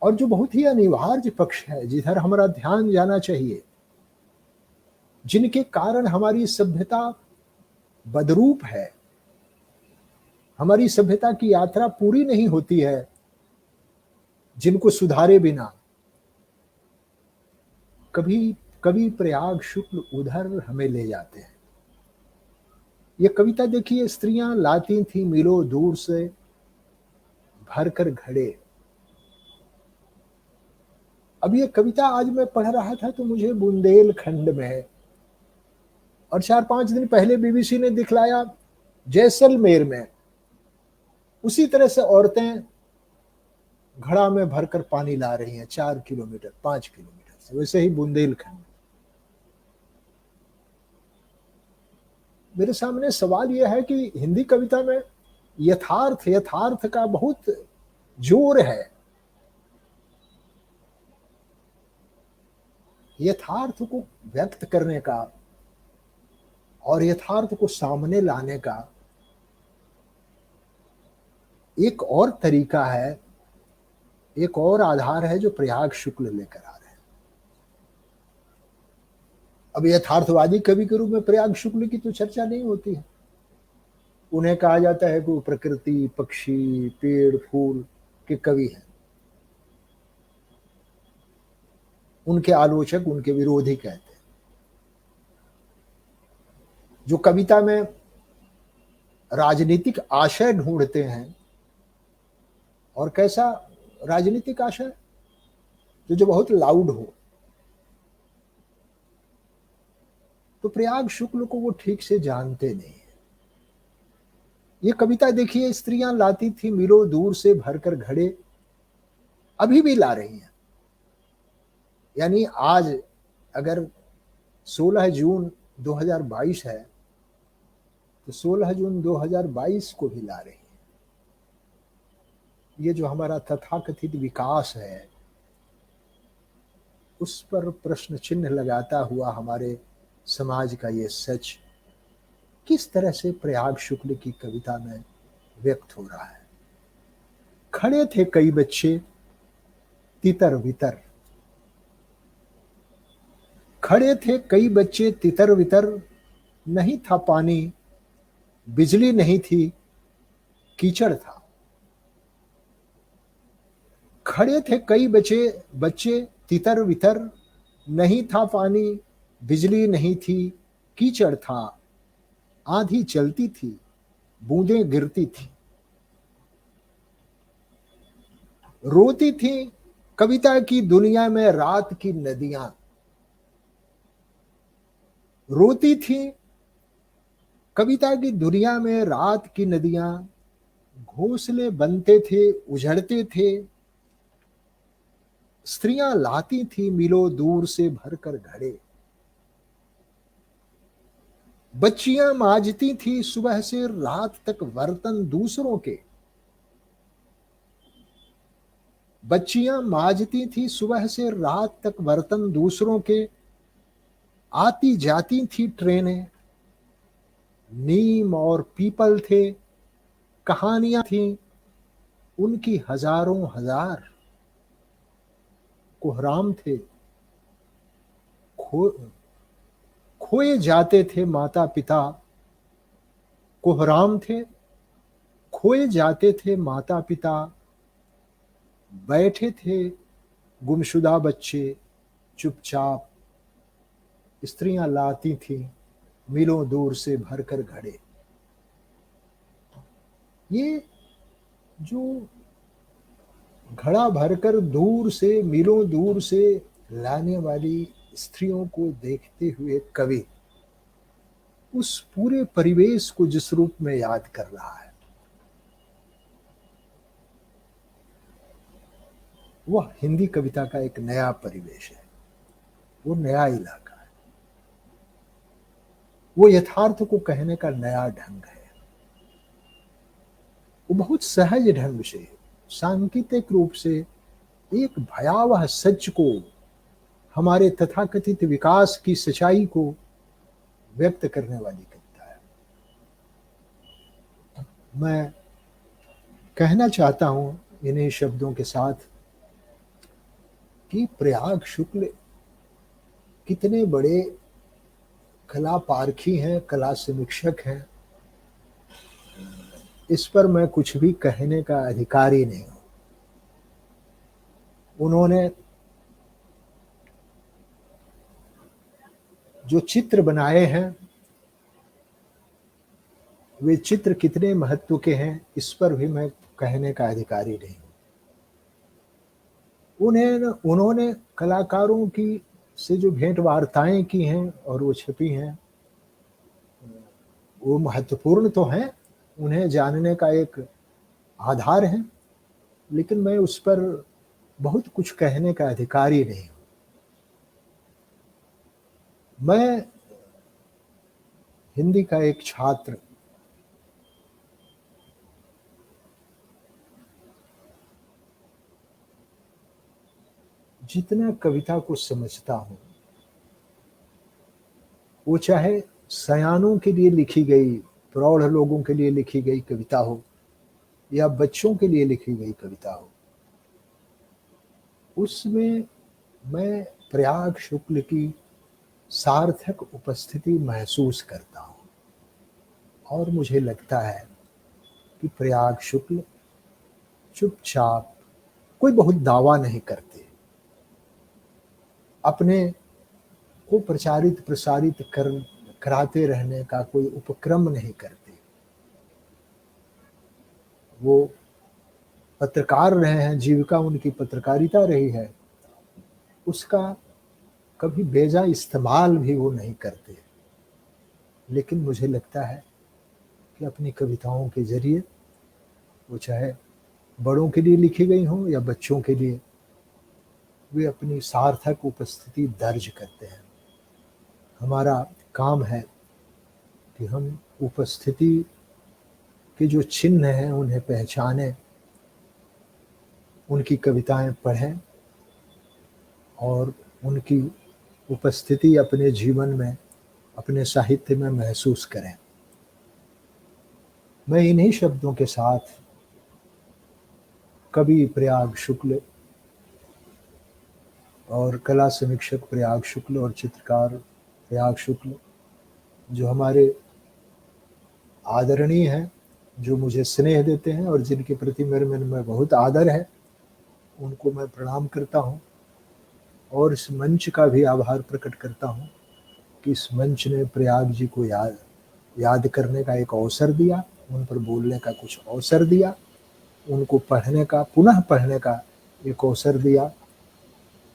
और जो बहुत ही अनिवार्य पक्ष है, जिधर हमारा ध्यान जाना चाहिए, जिनके कारण हमारी सभ्यता बदरूप है, हमारी सभ्यता की यात्रा पूरी नहीं होती है, जिनको सुधारे बिना, कभी कभी प्रयाग शुक्ल उधर हमें ले जाते हैं। ये कविता देखिए, स्त्रियां लाती थी मीलों दूर से भरकर घड़े। अब ये कविता आज मैं पढ़ रहा था तो मुझे बुंदेलखंड में और 4-5 दिन पहले बीबीसी ने दिखलाया जैसलमेर में उसी तरह से औरतें घड़ा में भरकर पानी ला रही हैं 4 किलोमीटर 5 किलोमीटर से। वैसे ही बुंदेलखंड। मेरे सामने सवाल यह है कि हिंदी कविता में यथार्थ का बहुत जोर है। यथार्थ को व्यक्त करने का और यथार्थ को सामने लाने का एक और तरीका है, एक और आधार है जो प्रयाग शुक्ल लेकर आ रहे हैं। अब यथार्थवादी कवि के रूप में प्रयाग शुक्ल की तो चर्चा नहीं होती है। उन्हें कहा जाता है कि वो प्रकृति, पक्षी, पेड़, फूल के कवि हैं। उनके आलोचक उनके विरोधी कहते हैं। जो कविता में राजनीतिक आशय ढूंढते हैं, और कैसा राजनीतिक आशय, तो जो बहुत लाउड हो, तो प्रयाग शुक्ल को वो ठीक से जानते नहीं है। ये कविता देखिए, स्त्रियां लाती थी मीलों दूर से भरकर घड़े, अभी भी ला रही हैं। यानी आज अगर 16 जून 2022 है तो 16 जून 2022 को भी ला रही है। ये जो हमारा तथाकथित विकास है, उस पर प्रश्न चिन्ह लगाता हुआ हमारे समाज का ये सच किस तरह से प्रयाग शुक्ल की कविता में व्यक्त हो रहा है। खड़े थे कई बच्चे तितर वितर, खड़े थे कई बच्चे तितर वितर, नहीं था पानी, बिजली नहीं थी, कीचड़ था। खड़े थे कई बच्चे तितर वितर, नहीं था पानी, बिजली नहीं थी, कीचड़ था। आंधी चलती थी, बूंदें गिरती थी। रोती थी कविता की दुनिया में रात की नदियां, रोती थी कविता की दुनिया में रात की नदियां। घोंसले बनते थे, उजड़ते थे, स्त्रियां लाती थी मीलों दूर से भरकर घड़े। बच्चियां मांजती थी सुबह से रात तक बर्तन दूसरों के, बच्चियां मांजती थी सुबह से रात तक बर्तन दूसरों के। आती जाती थी ट्रेनें, नीम और पीपल थे, कहानियां थीं उनकी हजारों हजार। कोहराम थे, खोए जाते थे माता पिता, कोहराम थे, खोए जाते थे माता पिता। बैठे थे गुमशुदा बच्चे चुपचाप, स्त्रियां लाती थी मीलों दूर से भरकर घड़े। ये जो घड़ा भरकर दूर से, मीलों दूर से लाने वाली स्त्रियों को देखते हुए कवि उस पूरे परिवेश को जिस रूप में याद कर रहा है, वह हिंदी कविता का एक नया परिवेश है, वो नया इलाका है, वो यथार्थ को कहने का नया ढंग है। वो बहुत सहज ढंग से, सांकेतिक रूप से एक भयावह सच को, हमारे तथाकथित विकास की सच्चाई को व्यक्त करने वाली कविता है। मैं कहना चाहता हूं इन्हीं शब्दों के साथ कि प्रयाग शुक्ल कितने बड़े कला पारखी हैं, कला समीक्षक हैं, इस पर मैं कुछ भी कहने का अधिकारी नहीं हूं। उन्होंने जो चित्र बनाए हैं, वे चित्र कितने महत्व के हैं, इस पर भी मैं कहने का अधिकारी नहीं हूं। उन्होंने कलाकारों की से जो भेंट वार्ताएं की हैं और वो छपी हैं, वो महत्वपूर्ण तो हैं, उन्हें जानने का एक आधार है, लेकिन मैं उस पर बहुत कुछ कहने का अधिकारी नहीं हूँ। मैं हिंदी का एक छात्र, जितना कविता को समझता हूँ, वो चाहे सयानों के लिए लिखी गई, प्रौढ़ लोगों के लिए लिखी गई कविता हो या बच्चों के लिए लिखी गई कविता हो, उसमें मैं प्रयाग शुक्ल की सार्थक उपस्थिति महसूस करता हूँ। और मुझे लगता है कि प्रयाग शुक्ल चुपचाप, कोई बहुत दावा नहीं करते, अपने को प्रचारित प्रसारित कराते रहने का कोई उपक्रम नहीं करते। वो पत्रकार रहे हैं, जीविका उनकी पत्रकारिता रही है, उसका कभी बेजा इस्तेमाल भी वो नहीं करते। लेकिन मुझे लगता है कि अपनी कविताओं के जरिए, वो चाहे बड़ों के लिए लिखी गई हों या बच्चों के लिए, वे अपनी सार्थक उपस्थिति दर्ज करते हैं। हमारा काम है कि हम उपस्थिति के जो चिन्ह हैं उन्हें पहचानें, उनकी कविताएं पढ़ें और उनकी उपस्थिति अपने जीवन में, अपने साहित्य में महसूस करें। मैं इन्हीं शब्दों के साथ कवि प्रयाग शुक्ल और कला समीक्षक प्रयाग शुक्ल और चित्रकार प्रयाग शुक्ल, जो हमारे आदरणीय हैं, जो मुझे स्नेह देते हैं और जिनके प्रति मेरे मन में बहुत आदर है, उनको मैं प्रणाम करता हूँ। और इस मंच का भी आभार प्रकट करता हूँ कि इस मंच ने प्रयाग जी को याद करने का एक अवसर दिया, उन पर बोलने का कुछ अवसर दिया, उनको पढ़ने का, पुनः पढ़ने का एक अवसर दिया।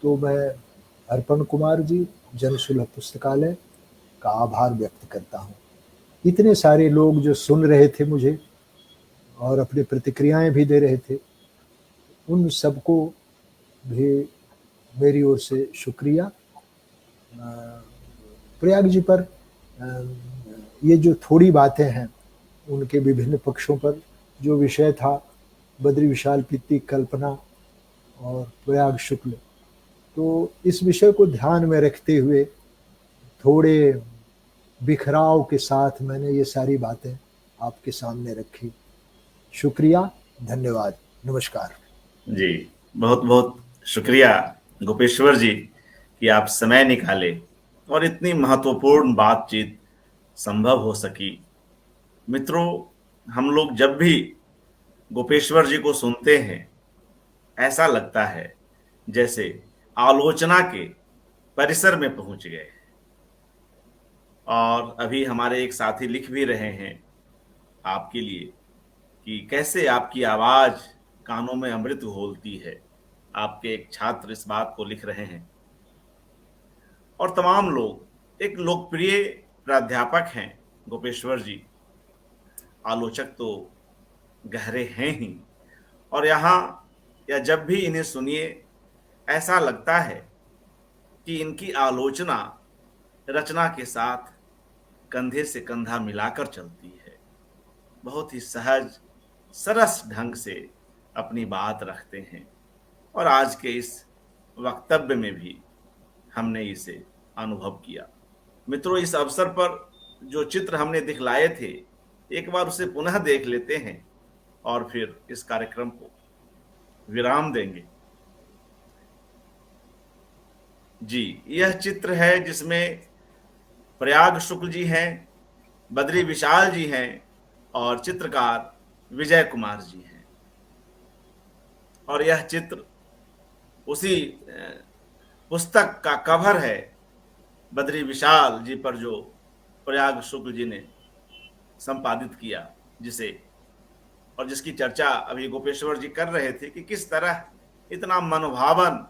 तो मैं अर्पण कुमार जी, जनसुलभ पुस्तकालय का आभार व्यक्त करता हूँ। इतने सारे लोग जो सुन रहे थे मुझे और अपनी प्रतिक्रियाएं भी दे रहे थे, उन सबको भी मेरी ओर से शुक्रिया। प्रयाग जी पर ये जो थोड़ी बातें हैं, उनके विभिन्न पक्षों पर, जो विषय था बद्री विशाल पित्ती कल्पना और प्रयाग शुक्ल, तो इस विषय को ध्यान में रखते हुए थोड़े बिखराव के साथ मैंने ये सारी बातें आपके सामने रखी। शुक्रिया, धन्यवाद, नमस्कार। जी, बहुत बहुत शुक्रिया गोपेश्वर जी कि आप समय निकाले और इतनी महत्वपूर्ण बातचीत संभव हो सकी। मित्रों, हम लोग जब भी गोपेश्वर जी को सुनते हैं, ऐसा लगता है जैसे आलोचना के परिसर में पहुंच गए। और अभी हमारे एक साथी लिख भी रहे हैं आपके लिए कि कैसे आपकी आवाज कानों में अमृत घोलती है। आपके एक छात्र इस बात को लिख रहे हैं। और तमाम लोग, एक लोकप्रिय प्राध्यापक हैं गोपेश्वर जी, आलोचक तो गहरे हैं ही। और यहाँ या जब भी इन्हें सुनिए, ऐसा लगता है कि इनकी आलोचना रचना के साथ कंधे से कंधा मिलाकर चलती है। बहुत ही सहज सरस ढंग से अपनी बात रखते हैं। और आज के इस वक्तव्य में भी हमने इसे अनुभव किया। मित्रों, इस अवसर पर जो चित्र हमने दिखलाए थे, एक बार उसे पुनः देख लेते हैं और फिर इस कार्यक्रम को विराम देंगे। जी, यह चित्र है जिसमें प्रयाग शुक्ल जी हैं, बद्री विशाल जी हैं और चित्रकार विजय कुमार जी हैं। और यह चित्र उसी पुस्तक का कवर है, बद्री विशाल जी पर, जो प्रयाग शुक्ल जी ने संपादित किया, जिसे और जिसकी चर्चा अभी गोपेश्वर जी कर रहे थे कि किस तरह इतना मनोभावन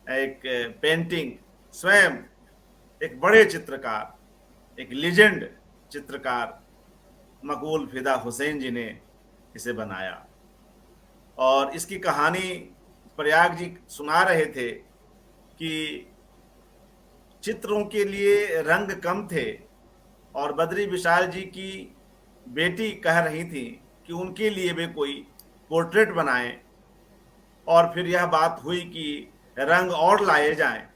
एक पेंटिंग स्वयं एक बड़े चित्रकार, एक लीजेंड चित्रकार मकबूल फिदा हुसैन जी ने इसे बनाया। और इसकी कहानी प्रयाग जी सुना रहे थे कि चित्रों के लिए रंग कम थे और बद्री विशाल जी की बेटी कह रही थी कि उनके लिए वे कोई पोर्ट्रेट बनाएं। और फिर यह बात हुई कि रंग और लाए जाएं।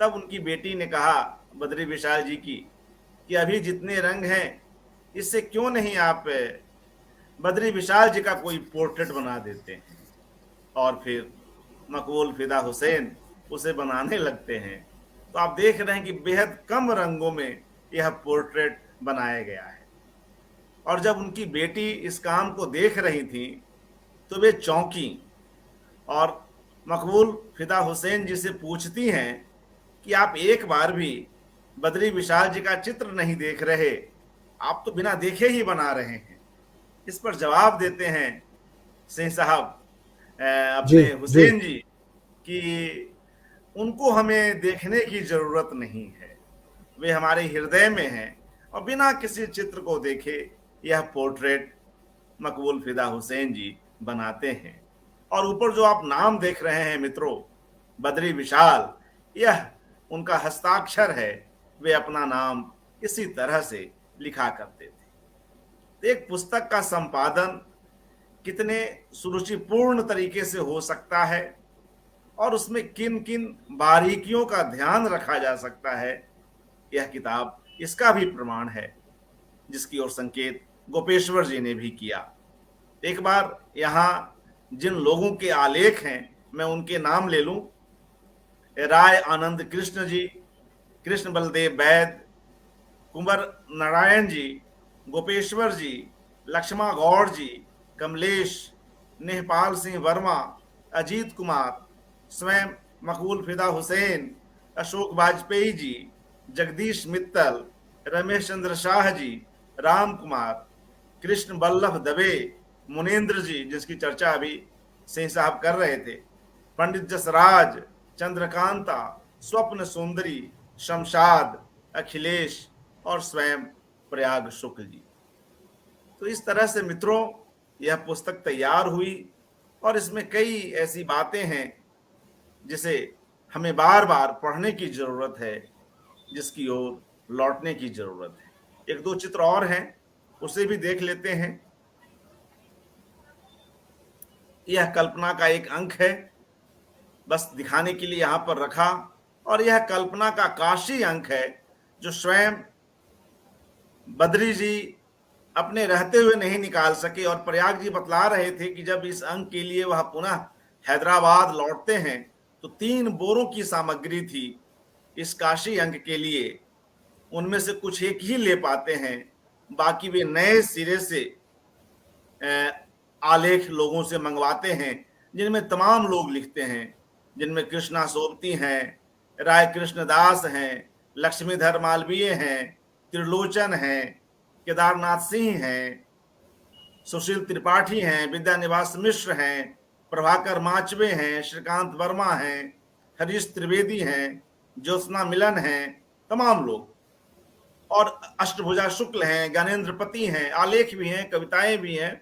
तब उनकी बेटी ने कहा बद्री विशाल जी की कि अभी जितने रंग हैं इससे क्यों नहीं आप बद्री विशाल जी का कोई पोर्ट्रेट बना देते हैं। और फिर मकबूल फिदा हुसैन उसे बनाने लगते हैं। तो आप देख रहे हैं कि बेहद कम रंगों में यह पोर्ट्रेट बनाया गया है। और जब उनकी बेटी इस काम को देख रही थी तो वे चौंकी और मकबूल फिदा हुसैन जी से पूछती हैं कि आप एक बार भी बद्री विशाल जी का चित्र नहीं देख रहे, आप तो बिना देखे ही बना रहे हैं। इस पर जवाब देते हैं सिंह साहब जी अपने जी। हुसैन जी कि उनको हमें देखने की जरूरत नहीं है, वे हमारे हृदय में हैं और बिना किसी चित्र को देखे यह पोर्ट्रेट मकबूल फिदा हुसैन जी बनाते हैं। और ऊपर जो आप नाम देख रहे हैं मित्रों, बद्री विशाल, यह उनका हस्ताक्षर है। वे अपना नाम इसी तरह से लिखा करते थे। एक पुस्तक का संपादन कितने सुरुचिपूर्ण तरीके से हो सकता है और उसमें किन किन बारीकियों का ध्यान रखा जा सकता है, यह किताब इसका भी प्रमाण है, जिसकी ओर संकेत गोपेश्वर जी ने भी किया। एक बार यहाँ जिन लोगों के आलेख हैं मैं उनके नाम ले लूं। राय आनंद कृष्ण जी, कृष्ण बलदेव वैद, कुंवर नारायण जी, गोपेश्वर जी, लक्ष्मा गौड़ जी, कमलेश, नेहपाल सिंह वर्मा, अजीत कुमार, स्वयं मकबूल फिदा हुसैन, अशोक वाजपेयी जी, जगदीश मित्तल, रमेश चंद्र शाह जी, राम कुमार, कृष्ण बल्लभ दवे, मुनेन्द्र जी जिसकी चर्चा अभी सिंह साहब कर रहे थे, पंडित जसराज, चंद्रकांता, स्वप्न सुंदरी, शमशाद, अखिलेश और स्वयं प्रयाग शुक्ल जी। तो इस तरह से मित्रों यह पुस्तक तैयार हुई और इसमें कई ऐसी बातें हैं जिसे हमें बार बार पढ़ने की जरूरत है, जिसकी ओर लौटने की जरूरत है। एक दो चित्र और हैं, उसे भी देख लेते हैं। यह कल्पना का एक अंक है, बस दिखाने के लिए यहां पर रखा। और यह कल्पना का काशी अंक है जो स्वयं बद्री जी अपने रहते हुए नहीं निकाल सके। और प्रयाग जी बतला रहे थे कि जब इस अंक के लिए वह पुनः हैदराबाद लौटते हैं तो 3 बोरों की सामग्री थी इस काशी अंक के लिए। उनमें से कुछ एक ही ले पाते हैं, बाकी वे नए सिरे से आलेख लोगों से मंगवाते हैं, जिनमें तमाम लोग लिखते हैं, जिनमें कृष्णा सोबती हैं, राय कृष्णदास हैं, लक्ष्मीधर मालवीय हैं, त्रिलोचन हैं, केदारनाथ सिंह हैं, सुशील त्रिपाठी हैं, विद्यानिवास मिश्र हैं, प्रभाकर माचवे हैं, श्रीकांत वर्मा हैं, हरीश त्रिवेदी हैं, ज्योत्सना मिलन हैं, तमाम लोग। और अष्टभुजा शुक्ल हैं, ज्ञानेन्द्र पति हैं, आलेख भी हैं, कविताएं भी हैं।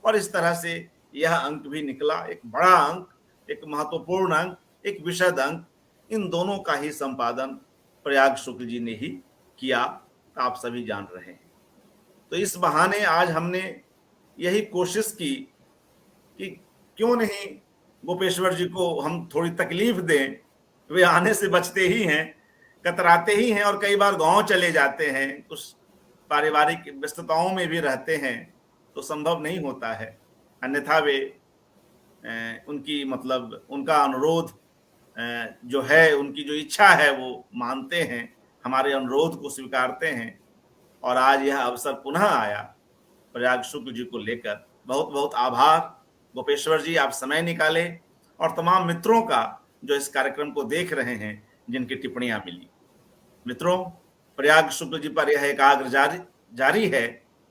और इस तरह से यह अंक भी निकला, एक बड़ा अंक, एक महत्वपूर्ण अंक, एक विशद अंक। इन दोनों का ही संपादन प्रयाग शुक्ल जी ने ही किया, आप सभी जान रहे हैं। तो इस बहाने आज हमने यही कोशिश की कि क्यों नहीं गोपेश्वर जी को हम थोड़ी तकलीफ दें। वे आने से बचते ही हैं, कतराते ही हैं और कई बार गांव चले जाते हैं, कुछ पारिवारिक व्यस्तताओं में भी रहते हैं, तो संभव नहीं होता है। अन्यथा वे उनकी मतलब उनका अनुरोध जो है, उनकी जो इच्छा है वो मानते हैं, हमारे अनुरोध को स्वीकारते हैं। और आज यह अवसर पुनः आया प्रयाग शुक्ल जी को लेकर। बहुत बहुत आभार गोपेश्वर जी, आप समय निकाले, और तमाम मित्रों का जो इस कार्यक्रम को देख रहे हैं, जिनकी टिप्पणियां मिली। मित्रों, प्रयाग शुक्ल जी पर यह एकाग्र जारी है।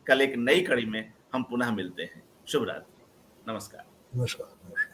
कल एक नई कड़ी में हम पुनः मिलते हैं। शुभ रात्रि, नमस्कार। नमस्कार।